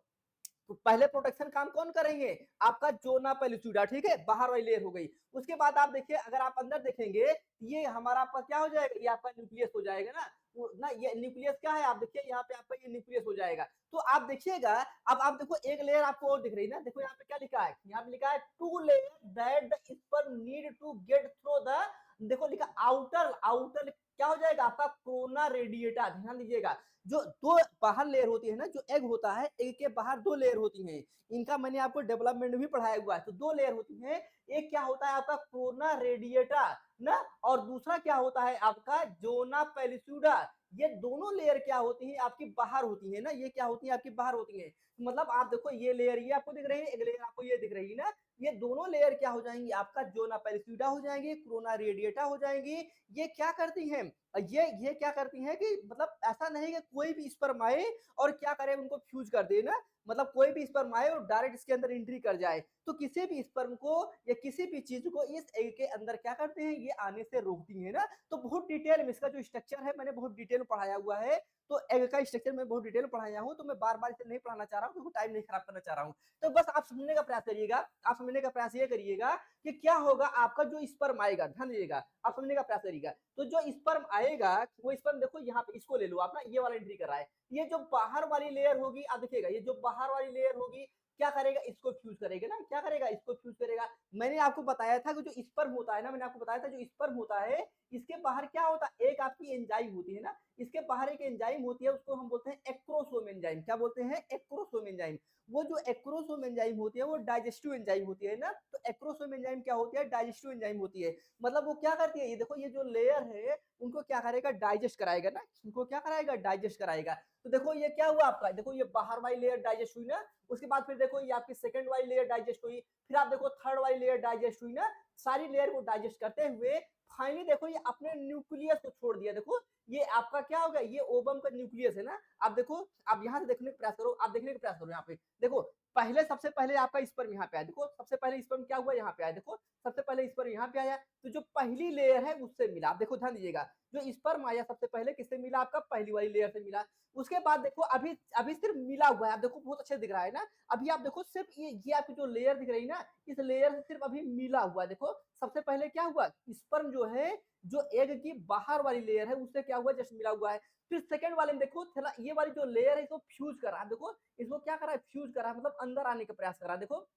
तो पहले प्रोटेक्शन काम कौन करेंगे, आपका जोना पेलिस्यूडा, ठीक है, बाहर वाली लेयर हो गई। उसके बाद आप देखिए, अगर आप अंदर देखेंगे ये हमारा आपका क्या हो जाएगा, ये आपका न्यूक्लियस हो जाएगा ना, ना ये न्यूक्लियस क्या है, आप देखिए यहाँ पे आपका ये न्यूक्लियस हो जाएगा। तो आप देखिएगा, अब आप देखो एक लेयर आपको और दिख रही है ना, देखो यहाँ पे क्या लिखा है, यहाँ पे लिखा है two layer that the sperm need to get through the, देखो लिखा आउटर, आउटर क्या हो जाएगा आपका कोरोना रेडिएटा, ध्यान दीजिएगा, जो दो बाहर लेयर होती है ना, जो एग होता है, एग के बाहर दो लेयर होती हैं, इनका मैंने आपको डेवलपमेंट भी पढ़ाया हुआ है, तो दो लेयर होती हैं, एक क्या होता है आपका कोरोना रेडिएटा ना, और दूसरा क्या होता है आपका जोना पेलिस्यूडा, ये दोनों लेयर क्या होती है आपकी बाहर होती है ना, ये क्या होती है आपकी बाहर होती है, मतलब आप देखो ये लेयर ये आपको दिख रही है, एक लेयर आपको ये दिख रही है ना, ये दोनों लेयर क्या हो जाएंगी आपका जोना पेलिस्यूडा हो जाएंगी, कोरोना रेडिएटा हो जाएंगी। ये क्या करती हैं, ये क्या करती हैं कि मतलब ऐसा नहीं कि कोई भी स्पर्म आए और क्या करे उनको फ्यूज कर दे ना, मतलब कोई भी स्पर्म आए और डायरेक्ट इसके अंदर एंट्री कर जाए, तो किसी भी स्पर्म को या किसी भी चीज को इस एग के अंदर क्या करते हैं, ये आने से रोकती है ना। तो बहुत डिटेल में इसका जो स्ट्रक्चर है मैंने बहुत डिटेल में पढ़ाया हुआ है, तो एग का स्ट्रक्चर मैं बहुत डिटेल में पढ़ाया हूँ, तो मैं बार बार इसे नहीं पढ़ाना चाह रहा हूँ क्योंकि टाइम नहीं खराब करना चाह रहा हूँ। तो बस आप समझने का प्रयास करिएगा, आप समझने का प्रयास ये करिएगा कि क्या होगा आपका जो स्पर्म आएगा, ध्यान दीजिएगा, आप समझने का प्रयास करिएगा, तो जो स्पर्म आएगा वो स्पर्म देखो यहाँ पे इसको ले लो आप ना, ये वाला एंट्री कर रहा है, ये जो बाहर वाली लेयर होगी आप देखिएगा, ये जो बाहर वाली लेयर होगी क्या करेगा, इसको फ्यूज करेगा ना, क्या करेगा, इसको फ्यूज करेगा। मैंने आपको बताया था कि जो स्पर्म होता है ना, मैंने आपको बताया था जो स्पर्म होता है इसके बाहर क्या होता है, एक आपकी एंजाइम होती है ना, इसके बाहर एक एंजाइम होती है, उसको हम बोलते हैं एक्रोसोम एंजाइम, क्या बोलते हैं, एक्रोसोम एंजाइम। वो जो एक्रोसोम एंजाइम होती है वो डाइजेस्टिव एंजाइम होती है ना, तो एक्रोसोम एंजाइम क्या होती है, डाइजेस्टिव एंजाइम होती है, मतलब वो क्या करती है, ये देखो ये जो लेयर है उनको क्या करेगा, डाइजेस्ट कराएगा ना, उनको क्या कराएगा, डाइजेस्ट कराएगा। तो देखो ये क्या हुआ आपका, देखो ये बाहर वाली लेयर डाइजेस्ट हुई ना, उसके बाद फिर देखो ये आपकी सेकंड वाली लेयर डाइजेस्ट हुई, फिर आप देखो थर्ड वाली लेयर डाइजेस्ट हुई ना, सारी लेयर को डाइजेस्ट करते हुए फाइनली देखो ये अपने न्यूक्लियस को छोड़ दिया, देखो ये आपका क्या होगा, ये ओवम का न्यूक्लियस है ना। आप देखो, आप यहाँ से देखने का प्रयास करो, आप देखने का प्रयास करो, यहाँ पे देखो पहले सबसे पहले आपका स्पर्म यहाँ पे आया, देखो सबसे पहले स्पर्म क्या हुआ, यहाँ पे आया, देखो सबसे पहले स्पर्म यहाँ पे आया, तो जो पहली लेयर है उससे मिला, आप देखो ध्यान दीजिएगा, जो स्पर्म आया सबसे पहले किससे मिला, आपका पहली वाली लेयर से मिला। उसके बाद देखो अभी अभी सिर्फ मिला हुआ है, आप देखो बहुत अच्छे दिख रहा है ना, अभी आप देखो सिर्फ ये आपकी जो लेयर दिख रही है ना, इस लेयर से सिर्फ अभी मिला हुआ है। देखो सबसे पहले क्या हुआ, स्पर्म जो है जो एग की बाहर वाली लेयर है उससे क्या हुआ, जस्ट मिला हुआ है। फिर सेकंड वाले में देखो थोड़ा ये वाली जो लेयर है इसको फ्यूज कर रहा है, देखो इसको क्या कर रहा है, फ्यूज कर रहा है, मतलब अंदर आने का प्रयास कर रहा है, देखो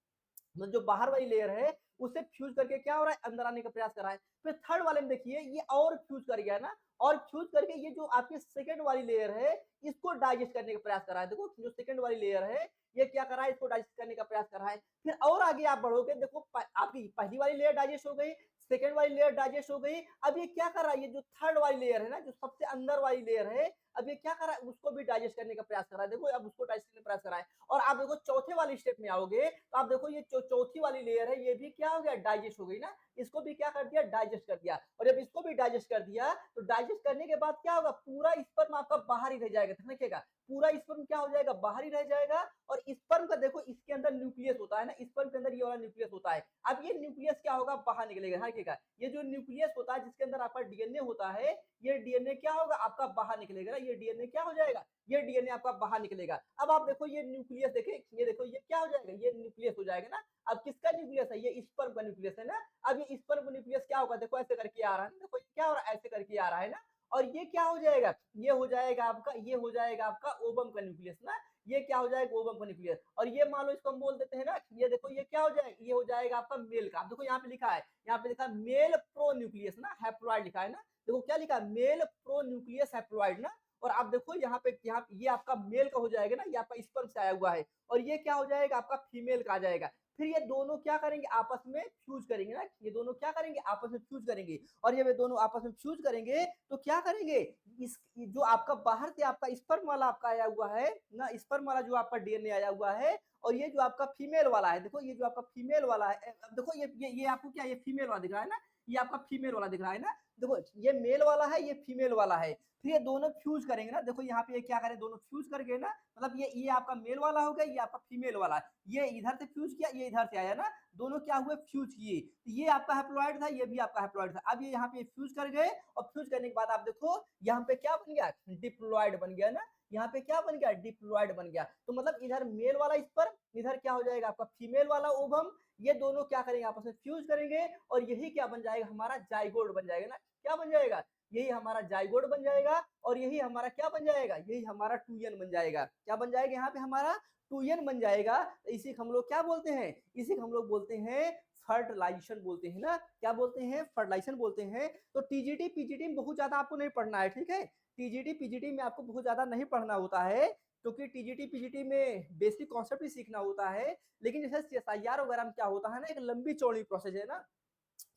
मतलब जो बाहर वाली लेयर है उससे फ्यूज करके क्या हो रहा है, अंदर आने का प्रयास कर रहा है। फिर थर्ड वाले में देखिए ये और फ्यूज कर गया ना, और फ्यूज करके ये जो आपकी सेकंड वाली लेयर है इसको डाइजेस्ट करने का प्रयास कर रहा है, देखो जो सेकंड वाली लेयर है ये क्या कर रहा है, इसको डाइजेस्ट करने का प्रयास कर रहा है। फिर और आगे आप बढ़ोगे, देखो आपकी पहली वाली लेयर डाइजेस्ट हो गई, सेकंड वाली लेयर डाइजेस्ट हो गई। अब ये क्या कर रहा है, ये जो थर्ड वाली लेयर है ना, जो सबसे अंदर वाली लेयर है, अब ये क्या कर रहा है, उसको भी डाइजेस्ट करने का प्रयास कर रहा है। देखो अब उसको डाइजेस्ट करने का प्रयास कर रहा है। और आप देखो चौथे वाली स्टेप में आओगे तो आप देखो ये चौथी वाली लेयर है, ये भी क्या हो गया, डाइजेस्ट हो गई ना। इसको भी क्या कर दिया, डाइजेस्ट कर दिया। और जब इसको भी डाइजेस्ट कर दिया तो डाइजेस्ट करने के बाद क्या होगा, पूरा स्पर्म आपका बाहर ही रह जाएगा। ध्यान रखिएगा, पूरा स्पर्म क्या हो जाएगा, बाहर ही रह जाएगा। और स्पर्म का देखो इसके अंदर न्यूक्लियस होता है ना, स्पर्म के अंदर ये वाला न्यूक्लियस होता है। अब ये न्यूक्लियस क्या होगा, बाहर निकलेगा। हाँ ठीक है, ये जो न्यूक्लियस होता है जिसके अंदर आपका डीएनए होता है, ये डीएनए क्या होगा, आपका बाहर निकलेगा ना। ये डीएनए क्या हो जाएगा, ये डीएनए आपका बाहर निकलेगा। अब आप देखो ये न्यूक्लियस, देखे ये देखो ये क्या हो जाएगा, ये न्यूक्लियस हो जाएगा ना। अब किसका न्यूक्लियस है, ये स्पर्म का न्यूक्लियस है ना। अब ये स्पर्म का न्यूक्लियस क्या होगा, देखो ऐसे करके आ रहा है, देखो क्या हो रहा है, ऐसे करके आ रहा है ना। और ये क्या हो जाएगा, ये हो जाएगा आपका, ये हो जाएगा आपका ओवम का न्यूक्लियस ना। ये क्या हो जाएगा, ओवम का न्यूक्लियस। और ये मान लो इसको हम बोल देते हैं ना, ये देखो ये क्या हो जाएगा, ये हो जाएगा आपका मेल का। आप देखो यहाँ पे लिखा है, यहाँ पे लिखा है मेल प्रो न्यूक्लियस ना, हैप्लॉइड लिखा है ना। देखो क्या लिखा है, मेल प्रो न्यूक्लियस हैप्लॉइड ना। और आप देखो यहाँ पे, यहाँ ये आपका मेल का हो जाएगा ना, ये आपका स्पर्म से आया हुआ है। और ये क्या हो जाएगा, आपका फीमेल का आ जाएगा। फिर ये दोनों क्या करेंगे, आपस में फ्यूज करेंगे ना। ये दोनों क्या करेंगे, आपस में फ्यूज करेंगे। और ये दोनों आपस में फ्यूज करेंगे तो क्या करेंगे, इस जो आपका बाहर से आपका स्पर्म वाला आपका आया हुआ है ना, स्पर्म वाला जो आपका डीएनए आया हुआ है, और ये जो आपका फीमेल वाला है, देखो ये जो आपका फीमेल वाला है, अब देखो ये आपको क्या, ये फीमेल वाला दिख रहा है ना, ये आपका फीमेल वाला दिख रहा है ना। देखो ये मेल वाला है, ये फीमेल वाला है। फिर ये दोनों फ्यूज करेंगे ना, देखो यहाँ पे ये क्या करें, दोनों फ्यूज करके ना, मतलब ये आपका मेल वाला हो गया, ये आपका फीमेल वाला है। ये इधर से फ्यूज किया, ये इधर से आया ना, दोनों क्या हुए, फ्यूज किए। ये आपका हैप्लॉइड था, ये भी आपका हैप्लॉइड था। अब ये यहाँ पे फ्यूज कर गए, और फ्यूज करने के बाद आप देखो यहाँ पे क्या बन गया, डिप्लॉइड बन गया ना। यहाँ पे क्या बन गया, डिप्लॉइड बन गया। तो मतलब इधर मेल वाला स्पर्म, इधर क्या हो जाएगा आपका फीमेल वाला ओवम। ये दोनों क्या करेंगे, आपस में फ्यूज करेंगे, और यही क्या बन जाएगा, हमारा जाइगोट बन जाएगा ना। क्या बन जाएगा, यही हमारा जाइगोट बन जाएगा। और यही हमारा क्या बन जाएगा, यही हमारा टूयन बन जाएगा। क्या बन जाएगा, यहाँ पे हमारा टूयन बन जाएगा। इसी को हम लोग क्या बोलते हैं, इसी को हम लोग बोलते हैं फर्टिलाइजेशन बोलते हैं ना। क्या बोलते हैं, फर्टिलाइजेशन बोलते हैं। तो टीजीटी पीजीटी में बहुत ज्यादा आपको नहीं पढ़ना है, ठीक है। टीजीटी पीजीटी में आपको बहुत ज्यादा नहीं पढ़ना होता है, क्योंकि टीजीटी पीजीटी में बेसिक कॉन्सेप्ट ही सीखना होता है। लेकिन जैसे सीएसआईआर वगैरह में क्या होता है ना, एक लंबी चौड़ी प्रोसेस है ना,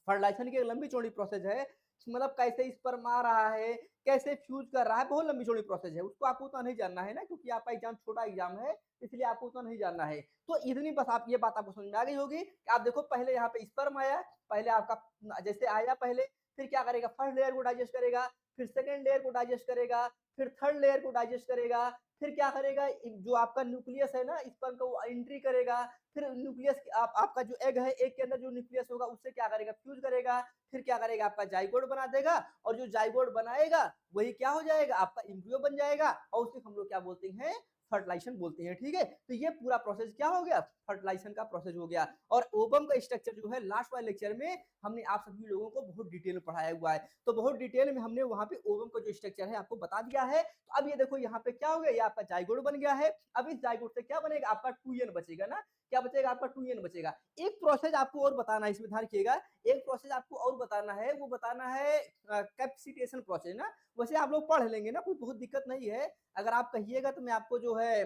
फर्टिलाइजेशन की एक लंबी चौड़ी प्रोसेस है। मतलब कैसे स्पर्म आ रहा है, कैसे फ्यूज कर रहा है, बहुत लंबी चौड़ी प्रोसेस है। उसको आपको उतना नहीं जानना है ना, क्योंकि आपका एग्जाम छोटा एग्जाम है, इसलिए आपको उतना नहीं जानना है। तो इतनी बस आप ये बात आपको समझ में आ गई होगी कि आप देखो पहले यहाँ पे स्पर्म आया, पहले आपका जैसे आया पहले, फिर क्या करेगा, फर्स्ट लेयर को डाइजेस्ट करेगा, फिर सेकेंड लेयर को डाइजेस्ट करेगा, फिर थर्ड लेयर को डाइजेस्ट करेगा, फिर क्या करेगा, जो आपका न्यूक्लियस है ना स्पर्म का, वो एंट्री करेगा। फिर न्यूक्लियस आपका जो एग है, एग के अंदर जो न्यूक्लियस होगा उससे क्या करेगा, फ्यूज करेगा। फिर क्या करेगा, आपका जाइगोट बना देगा। और जो जाइगोट बनाएगा वही क्या हो जाएगा, आपका एम्ब्रियो बन जाएगा। और उसे हम लोग क्या बोलते हैं, फर्टिलाइजेशन बोलते हैं, ठीक है। तो ये पूरा प्रोसेस क्या हो गया, फर्टिलाइजेशन का प्रोसेस हो गया। और ओवम का स्ट्रक्चर जो है लास्ट वाले लेक्चर में हमने आप सभी लोगों को बहुत डिटेल में पढ़ाया हुआ है। तो बहुत डिटेल में हमने वहां पे ओवम का जो स्ट्रक्चर है आपको बता दिया है। तो अब ये देखो यहाँ पे क्या हो गया, ये आपका जाइगोट बन गया है। अब इस जाइगोट से क्या बनेगा, आपका टूयन बचेगा ना। क्या बचेगा, आपका टूयन बचेगा। एक प्रोसेस आपको और बताना है, इसमें ध्यान रखिएगा, एक प्रोसेस आपको और बताना है, वो बताना है कैप्सिटेशन प्रोसेस ना। वैसे आप लोग पढ़ लेंगे ना, कोई बहुत दिक्कत नहीं है। अगर आप कहिएगा तो मैं आपको जो है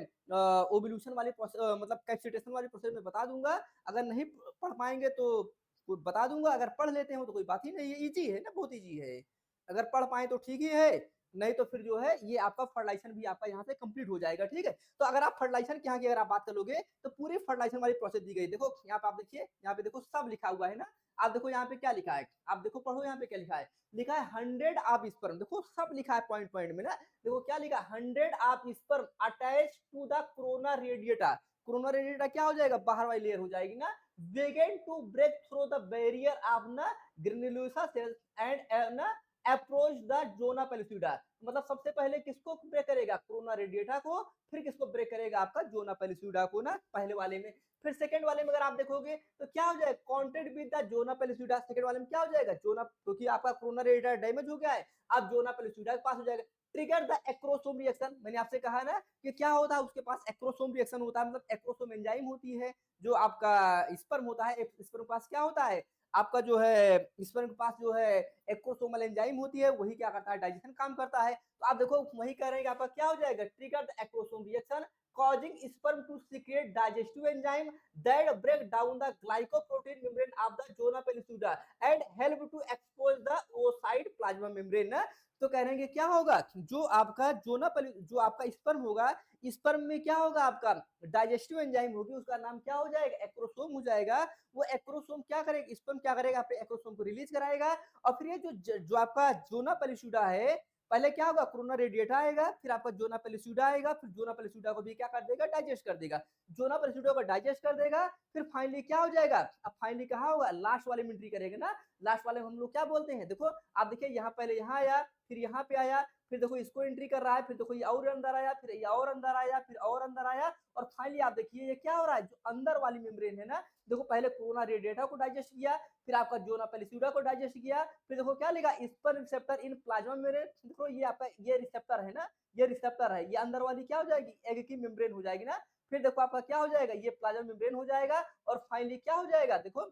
ओव्यूलेशन वाली मतलब कैप्सिटेशन वाली प्रोसेस में बता दूंगा। अगर नहीं पढ़ पाएंगे तो बता दूंगा, अगर पढ़ लेते हो तो कोई बात ही नहीं है, इजी है ना, बहुत इजी है। अगर पढ़ पाए तो ठीक ही है, नहीं तो फिर जो है ये आपका फर्टिलाइजेशन भी आपका यहाँ से कंप्लीट हो जाएगा, ठीक है। तो अगर आप फर्टिलाइजेशन की यहाँ की अगर आप बात करोगे तो पूरी फर्टिलाइजेशन वाली प्रोसेस दी गई। देखो यहाँ पे आप देखिए, यहाँ पे देखो सब लिखा हुआ है ना। आप देखो यहाँ पे क्या लिखा है, आप देखो पढ़ो यहाँ पे क्या लिखा है, लिखा है 100 ऑफ स्पर्म। देखो सब लिखा है पॉइंट पॉइंट में ना। देखो क्या लिखा है, 100 of sperm attach to the corona radiata. Corona radiata क्या हो जाएगा, बाहर वाली लेयर हो जाएगी ना। Began to break through the barrier of ना ग्रेन्युलोसा सेल्स एंड ना अप्रोच द जोना पेलिसिडा। मतलब सबसे पहले किसको ब्रेक करेगा, कोरोना रेडिएटा को। फिर किसको ब्रेक करेगा, आपका जोना पेलिसिडा को ना, पहले वाले में। फिर सेकंड वाले में अगर आप देखोगे तो क्या हो जाएगा, contact with the zona pellucida. Second वाले में क्या हो जाएगा, जोना, क्योंकि आपका कोरोना रेडिएटा डैमेज हो गया है, अब जोना पेलिसिडा के पास हो जाएगा। ट्रिगर द एक्रोसोम रिएक्शन, मैंने आपसे कहा ना कि क्या होता है, उसके पास एक्रोसोम रिएक्शन होता है। मतलब एक्रोसोम एंजाइम होती है, जो आपका स्पर्म होता है, स्पर्म के पास क्या होता है, आपका जो है स्पर्म के पास जो है एक्रोसोमल एंजाइम होती है, वही क्या करता है, डाइजेशन काम करता है। तो आप देखो वही कह रहे हैं कि आपका क्या हो जाएगा, trigger the acrosome reaction causing sperm to secrete digestive enzyme that break down the glycoprotein membrane of the zona pellucida and help to expose the oocyte plasma membrane ना। तो कह रहे हैं क्या होगा, जो आपका जो आपका स्पर्म होगा, स्पर्म में क्या होगा, आपका डाइजेस्टिव एंजाइम होगी, उसका नाम क्या हो जाएगा, एक्रोसोम हो जाएगा। वो एक्रोसोम क्या करेगा, स्पर्म क्या करेगा, अपने एक्रोसोम को रिलीज कराएगा। और फिर ये जो आपका जोना पेलिसूडा है, पहले क्या होगा, कोरोना रेडिएटा आएगा, फिर आपका जोना पेलिसूडा आएगा, फिर जोना पेलिसूडा को भी क्या कर देगा, डाइजेस्ट कर देगा। जोना पेलिसूडा को डाइजेस्ट कर देगा, फिर फाइनली क्या हो जाएगा, अब फाइनली कहाँ होगा, लास्ट वाले में एंट्री करेगा ना। लास्ट वाले हम लोग क्या बोलते हैं, देखो आप देखिए यहाँ पहले यहाँ आया, फिर यहाँ पे आया, फिर देखो इसको एंट्री कर रहा है, फिर देखो ये और अंदर आया, फिर ये और अंदर आया, फिर और अंदर आया, और फाइनली आप देखिए ये क्या हो रहा है, जो अंदर वाली मेम्ब्रेन है ना, देखो पहले कोरोना रेडिएटा को डाइजेस्ट किया, फिर आपका जोना पेलिसूडा को डाइजेस्ट किया, फिर देखो क्या लिखा, sperm receptor in plasma membrane. देखो ये आपका ये रिसेप्टर है ना, ये रिसेप्टर है, ये अंदर वाली क्या हो जाएगी, एग की मेम्ब्रेन हो जाएगी ना। फिर देखो आपका क्या हो जाएगा, ये प्लाज्मा मेम्ब्रेन हो जाएगा, और फाइनली क्या हो जाएगा, देखो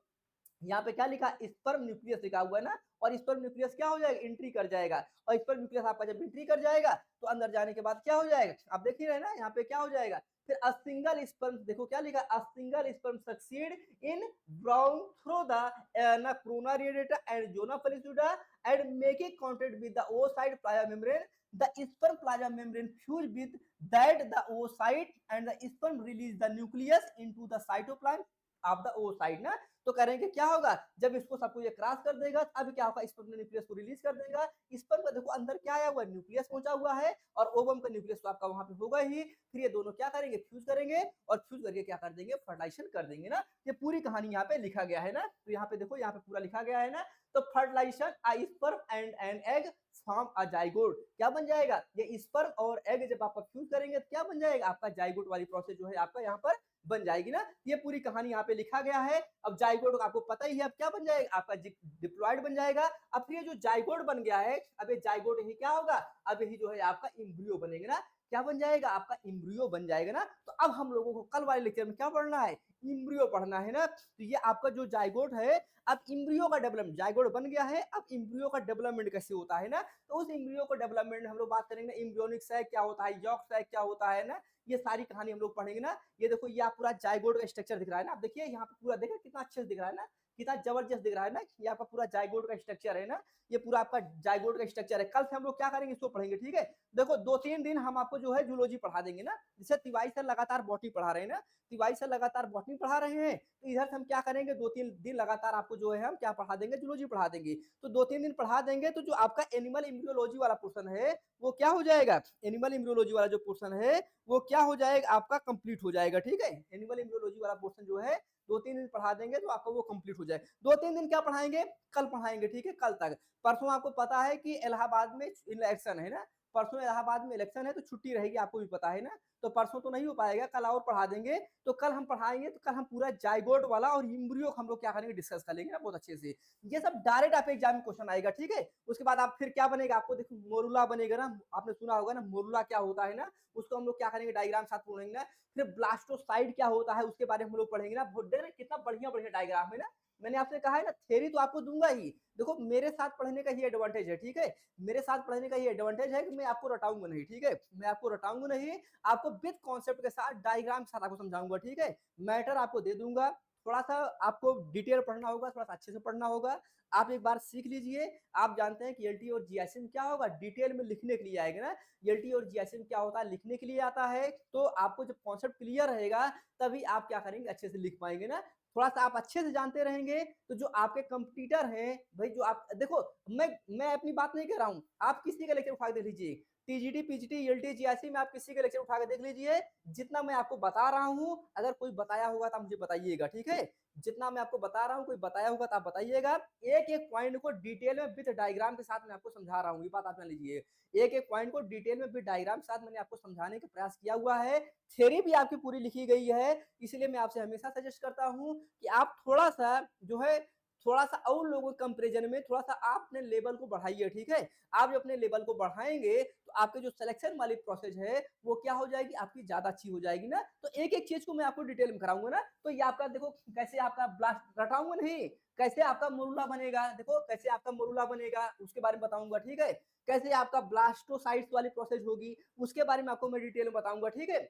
यहाँ पे क्या लिखा, स्पर्म न्यूक्लियस लिखा हुआ है ना, और स्पर्म न्यूक्लियस क्या हो जाएगा, एंट्री कर जाएगा। और स्पर्म न्यूक्लियस आपका जब एंट्री कर जाएगा तो अंदर जाने के बाद क्या हो जाएगा, आप देख ही रहे ना, यहाँ पे क्या हो जाएगा, फिर अ सिंगल स्पर्म, देखो क्या लिखा, a single sperm succeed in brown through the ना corona radiata and zona pellucida and making contact with the oocyte plasma membrane, the sperm plasma membrane fuse with that the oocyte and the sperm release the nucleus into the cytoplasm of the oocyte ना। तो कह रहे हैं कि क्या होगा, जब इसको सबको ये क्रॉस कर देगा, अब क्या होगा, स्पर्म ने न्यूक्लियस को रिलीज कर देगा। स्पर्म का देखो अंदर क्या आया हुआ है, न्यूक्लियस पहुंचा हुआ है, और ओवम का न्यूक्लियस तो आपका वहां पे होगा ही। फिर ये दोनों क्या करेंगे, फ्यूज करेंगे, और फ्यूज करके क्या कर देंगे, फर्टिलाइजेशन कर देंगे ना। ये पूरी कहानी यहाँ पे लिखा गया है ना, तो यहाँ पे देखो, यहाँ पे पूरा लिखा गया है ना। तो fertilization a sperm and an egg form a zygote, क्या बन जाएगा, ये स्पर्म और एग जब आपका फ्यूज करेंगे तो क्या बन जाएगा, आपका जाइगोट वाली प्रोसेस जो है आपका यहाँ पर बन जाएगी ना। ये पूरी कहानी यहाँ पे लिखा गया है। अब जाइगोट आपको पता ही है, अब क्या बन जाएगा, आपका डिप्लॉयड बन जाएगा। अब फिर ये जो जाइगोट बन गया है, अब ये जाइगोट ही क्या होगा, अब यही जो है आपका इम्ब्रियो बनेगा ना। क्या बन जाएगा, आपका इम्ब्रियो बन जाएगा ना। तो अब हम लोगों को कल वाले लेक्चर में क्या पढ़ना है, इम्ब्रियो पढ़ना है ना। तो ये आपका जो जाइगोट है, अब इम्ब्रियो का डेवलपमेंट, जाइगोट बन गया है, अब इम्ब्रियो का डेवलपमेंट कैसे होता है ना। तो उस इम्ब्रियो को डेवलपमेंट हम लोग बात करेंगे, इम्ब्रियोनिक सैक क्या होता है, यॉर्क सैक क्या होता है ना, ये सारी कहानी हम लोग पढ़ेंगे ना। ये देखो, ये आप पूरा जाइगोट का स्ट्रक्चर दिख रहा है ना, आप देखिए यहाँ पे पूरा देखिए कितना अच्छे से दिख रहा है ना, कितना जबरदस्त दिख रहा है ना। ये आपका पूरा जाइगोट का स्ट्रक्चर है ना, ये पूरा आपका जाइगोट का स्ट्रक्चर है। कल से हम लोग क्या करेंगे, इसको पढ़ेंगे, ठीक है। देखो 2-3 दिन हम आपको जो है जूलॉजी पढ़ा देंगे ना, जैसे तिवारी सर लगातार बॉटनी पढ़ा रहे हैं ना, तिवारी सर लगातार बॉटनी पढ़ा रहे हैं, तो इधर से हम क्या करेंगे, 2-3 दिन लगातार आपको जो है हम क्या पढ़ा देंगे, जूलॉजी पढ़ा देंगे। तो 2-3 दिन पढ़ा देंगे, तो जो आपका एनिमल एम्ब्रियोलॉजी वाला पोर्शन है वो क्या हो जाएगा, एनिमल एम्ब्रियोलॉजी वाला जो पोर्शन है वो क्या हो जाएगा, आपका कंप्लीट हो जाएगा, ठीक है। एनिमल एम्ब्रियोलॉजी वाला पोर्शन जो है 2-3 दिन पढ़ा देंगे तो आपका वो कंप्लीट हो जाए। 2-3 दिन क्या पढ़ाएंगे, कल पढ़ाएंगे, ठीक है, कल तक। परसों आपको पता है कि इलाहाबाद में इलेक्शन है ना, परसों इलाहाबाद में इलेक्शन है, तो छुट्टी रहेगी, आपको भी पता है ना। तो परसों तो नहीं हो पाएगा, कल और पढ़ा देंगे। तो कल हम पढ़ाएंगे, तो कल हम पूरा जाइगोट वाला और इम्ब्रियो हम लोग क्या करेंगे, डिस्कस कर लेंगे ना बहुत अच्छे से। ये सब डायरेक्ट आप एग्जाम में क्वेश्चन आएगा, ठीक है। उसके बाद आप फिर क्या बनेगा, आपको देखो मोरुला बनेगा ना, आपने सुना होगा ना मोरुला क्या होता है ना, उसको हम लोग क्या करेंगे, डायग्राम साथ पढ़ेंगे ना। फिर ब्लास्टोसाइड क्या होता है उसके बारे में हम लोग पढ़ेंगे ना, कितना बढ़िया बढ़िया डायग्राम है ना। मैंने आपसे कहा है ना, थ्योरी तो आपको दूंगा ही। देखो मेरे साथ पढ़ने का ही एडवांटेज है, ठीक है। मेरे साथ पढ़ने का ये एडवांटेज है कि मैं आपको रटाऊंगा नहीं, ठीक है, मैं आपको रटाऊंगा नहीं, आपको विद कॉन्सेप्ट के साथ डायग्राम के साथ आपको समझाऊंगा, ठीक है। मैटर आपको दे दूंगा, थोड़ा सा आपको डिटेल पढ़ना होगा, थोड़ा सा अच्छे से पढ़ना होगा। आप एक बार सीख लीजिए। आप जानते हैं कि एलटी और जीआईएस में क्या होगा, डिटेल में लिखने के लिए आएगा ना। एलटी और जीआईएस में क्या होता है, लिखने के लिए आता है। तो आपको जब कॉन्सेप्ट क्लियर रहेगा तभी आप क्या करेंगे, अच्छे से लिख पाएंगे ना। थोड़ा सा आप अच्छे से जानते रहेंगे तो जो आपके कंपटीटर हैं भाई, जो आप देखो, मैं अपनी बात नहीं कर रहा हूं, आप किसी का लेक्चर उठा के देख लीजिए, टीजीटी पीजीटी एलटी जीआईसी में आप किसी का लेक्चर उठा के देख लीजिए। जितना मैं आपको बता रहा हूं, अगर कोई बताया होगा तो मुझे बताइएगा, ठीक है। जितना मैं आपको बता रहा हूं, कोई बताया होगा तो आप बताइएगा। एक एक पॉइंट को डिटेल में विद डायग्राम के साथ मैं आपको समझा रहा हूं, ये बात आप जान लीजिए। एक एक पॉइंट को डिटेल में विद डायग्राम के साथ मैंने आपको समझाने का प्रयास किया हुआ है। थ्योरी भी आपकी पूरी लिखी गई है। इसलिए मैं आपसे हमेशा सजेस्ट करता हूं कि आप थोड़ा सा जो है, थोड़ा सा और लोगों के कंपेरिजन में थोड़ा सा आप अपने लेवल को बढ़ाइए, ठीक है। आप जब अपने लेवल को बढ़ाएंगे तो आपके जो सिलेक्शन वाली प्रोसेस है वो क्या हो जाएगी, आपकी ज्यादा अच्छी हो जाएगी ना। तो एक एक चीज को मैं आपको डिटेल में कराऊंगा ना। तो ये आपका देखो कैसे आपका ब्लास्ट रटाऊंगा नहीं, कैसे आपका मोरुला बनेगा, देखो कैसे आपका मोरुला बनेगा उसके बारे में बताऊंगा, ठीक है। कैसे आपका ब्लास्टोसाइट्स वाली प्रोसेस होगी उसके बारे में आपको मैं डिटेल में बताऊंगा, ठीक है।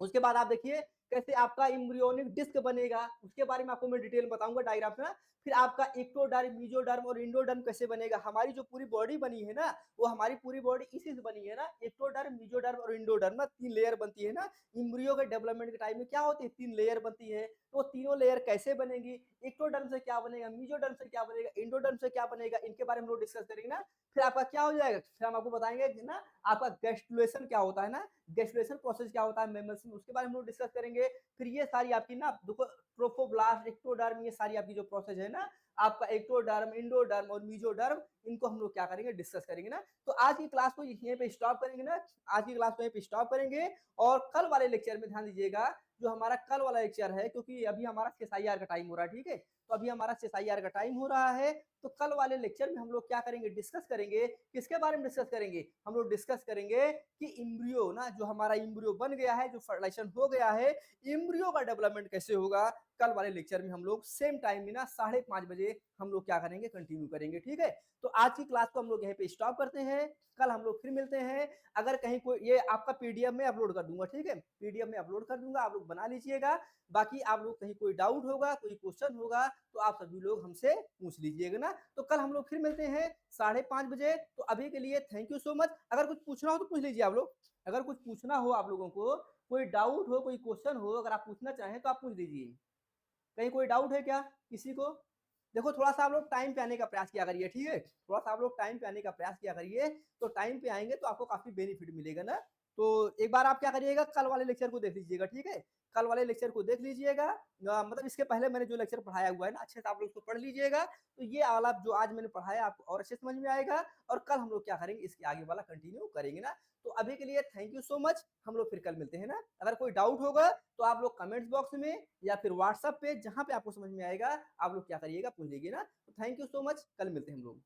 उसके बाद आप देखिए कैसे आपका एम्ब्रियोनिक डिस्क बनेगा, उसके बारे में आपको मैं डिटेल बताऊँगा डायग्राम में ना। फिर आपका एक्टोडर्म, मेसोडर्म और एंडोडर्म कैसे बनेगा। हमारी जो पूरी बॉडी बनी है ना, वो हमारी पूरी बॉडी इसी से बनी है ना, एक्टोडर्म, मेसोडर्म और एंडोडर्म ना 3 लेयर बनती है ना। एम्ब्रियो के डेवलपमेंट के टाइम में क्या होती है 3 लेयर बनती है, तो वो तीनों लेयर कैसे बनेगी, एक्टोडर्म से क्या बनेगा, मेसोडर्म से क्या बनेगा, एंडोडर्म से क्या बनेगा, इनके बारे में हम लोग डिस्कस करेंगे ना। फिर आपका क्या हो जाएगा, फिर हम आपको बताएँगे कि ना आपका गैस्ट्रुलेशन क्या होता है ना, गैस्ट्रुलेशन प्रोसेस क्या होता है मैमल्स में, उसके बारे में हम लोग डिस्कस करेंगे। फिर ये सारी आपकी ना देखो ट्रोफोब्लास्ट, एक्टोडर्म, ये सारी आपकी जो प्रोसेस है ना, आपका एक्टोडर्म, एंडोडर्म और मेसोडर्म, इनको हम लोग क्या करेंगे डिस्कस करेंगे ना। तो आज की क्लास को यहीं पे स्टॉप करेंगे ना, आज की क्लास को यहीं पे स्टॉप करेंगे। और कल वाले लेक्चर में ध्यान दीजिएगा, जो हमारा कल वाला लेक्चर है, क्योंकि अभी हमारा सीएसआईआर का टाइम हो रहा है, ठीक है, तो अभी हमारा सीएसआईआर का टाइम हो रहा है। तो कल वाले लेक्चर में हम लोग क्या करेंगे, डिस्कस करेंगे, किसके बारे में डिस्कस करेंगे, हम लोग डिस्कस करेंगे कि एम्ब्रियो ना, जो हमारा एम्ब्रियो बन गया है, जो फर्टिलाइजेशन हो गया है, एम्ब्रियो का डेवलपमेंट कैसे होगा। कल वाले लेक्चर में हम लोग सेम टाइम में ना 5:30 बजे हम लोग क्या करेंगे, कंटिन्यू करेंगे, ठीक है। तो आज की क्लास को हम लोग यहीं पे स्टॉप करते हैं, कल हम लोग फिर मिलते हैं। अगर कहीं कोई, ये आपका पीडीएफ में अपलोड कर दूंगा, ठीक है, पीडीएफ में अपलोड कर दूंगा, आप लोग बना लीजिएगा। बाकी आप लोग कहीं कोई डाउट होगा, कोई क्वेश्चन होगा, तो आप सभी लोग हमसे पूछ लीजिएगा ना। तो कल हम लोग फिर मिलते हैं 5:30 बजे। तो अभी के लिए थैंक यू सो मच। अगर कुछ पूछना हो तो पूछ लीजिए आप लोग, अगर कुछ पूछना हो आप लोगों को, कोई डाउट हो, कोई क्वेश्चन हो, अगर आप पूछना चाहें तो आप पूछ लीजिए। कहीं कोई डाउट है क्या किसी को? देखो थोड़ा सा आप लोग टाइम पे आने का प्रयास किया करिए, ठीक है, थोड़ा सा आप लोग टाइम पे आने का प्रयास किया करिए। तो टाइम पे आएंगे तो आपको काफी बेनिफिट मिलेगा ना। तो एक बार आप क्या करिएगा, कल वाले लेक्चर को देख लीजिएगा, ठीक है, कल वाले लेक्चर को देख लीजिएगा। मतलब इसके पहले मैंने जो लेक्चर पढ़ाया हुआ है ना, अच्छे से आप लोग उसको पढ़ लीजिएगा। तो ये वाला जो आज मैंने पढ़ाया आपको और अच्छे समझ में आएगा। और कल हम लोग क्या करेंगे, इसके आगे वाला कंटिन्यू करेंगे ना। तो अभी के लिए थैंक यू सो मच, हम लोग फिर कल मिलते हैं ना। अगर कोई डाउट होगा तो आप लोग कमेंट्स बॉक्स में या फिर व्हाट्सएप पे, जहां पे आपको समझ में आएगा, आप लोग क्या करिएगा, पूछ लीजिए ना। तो थैंक यू सो मच, कल मिलते हैं हम लोग।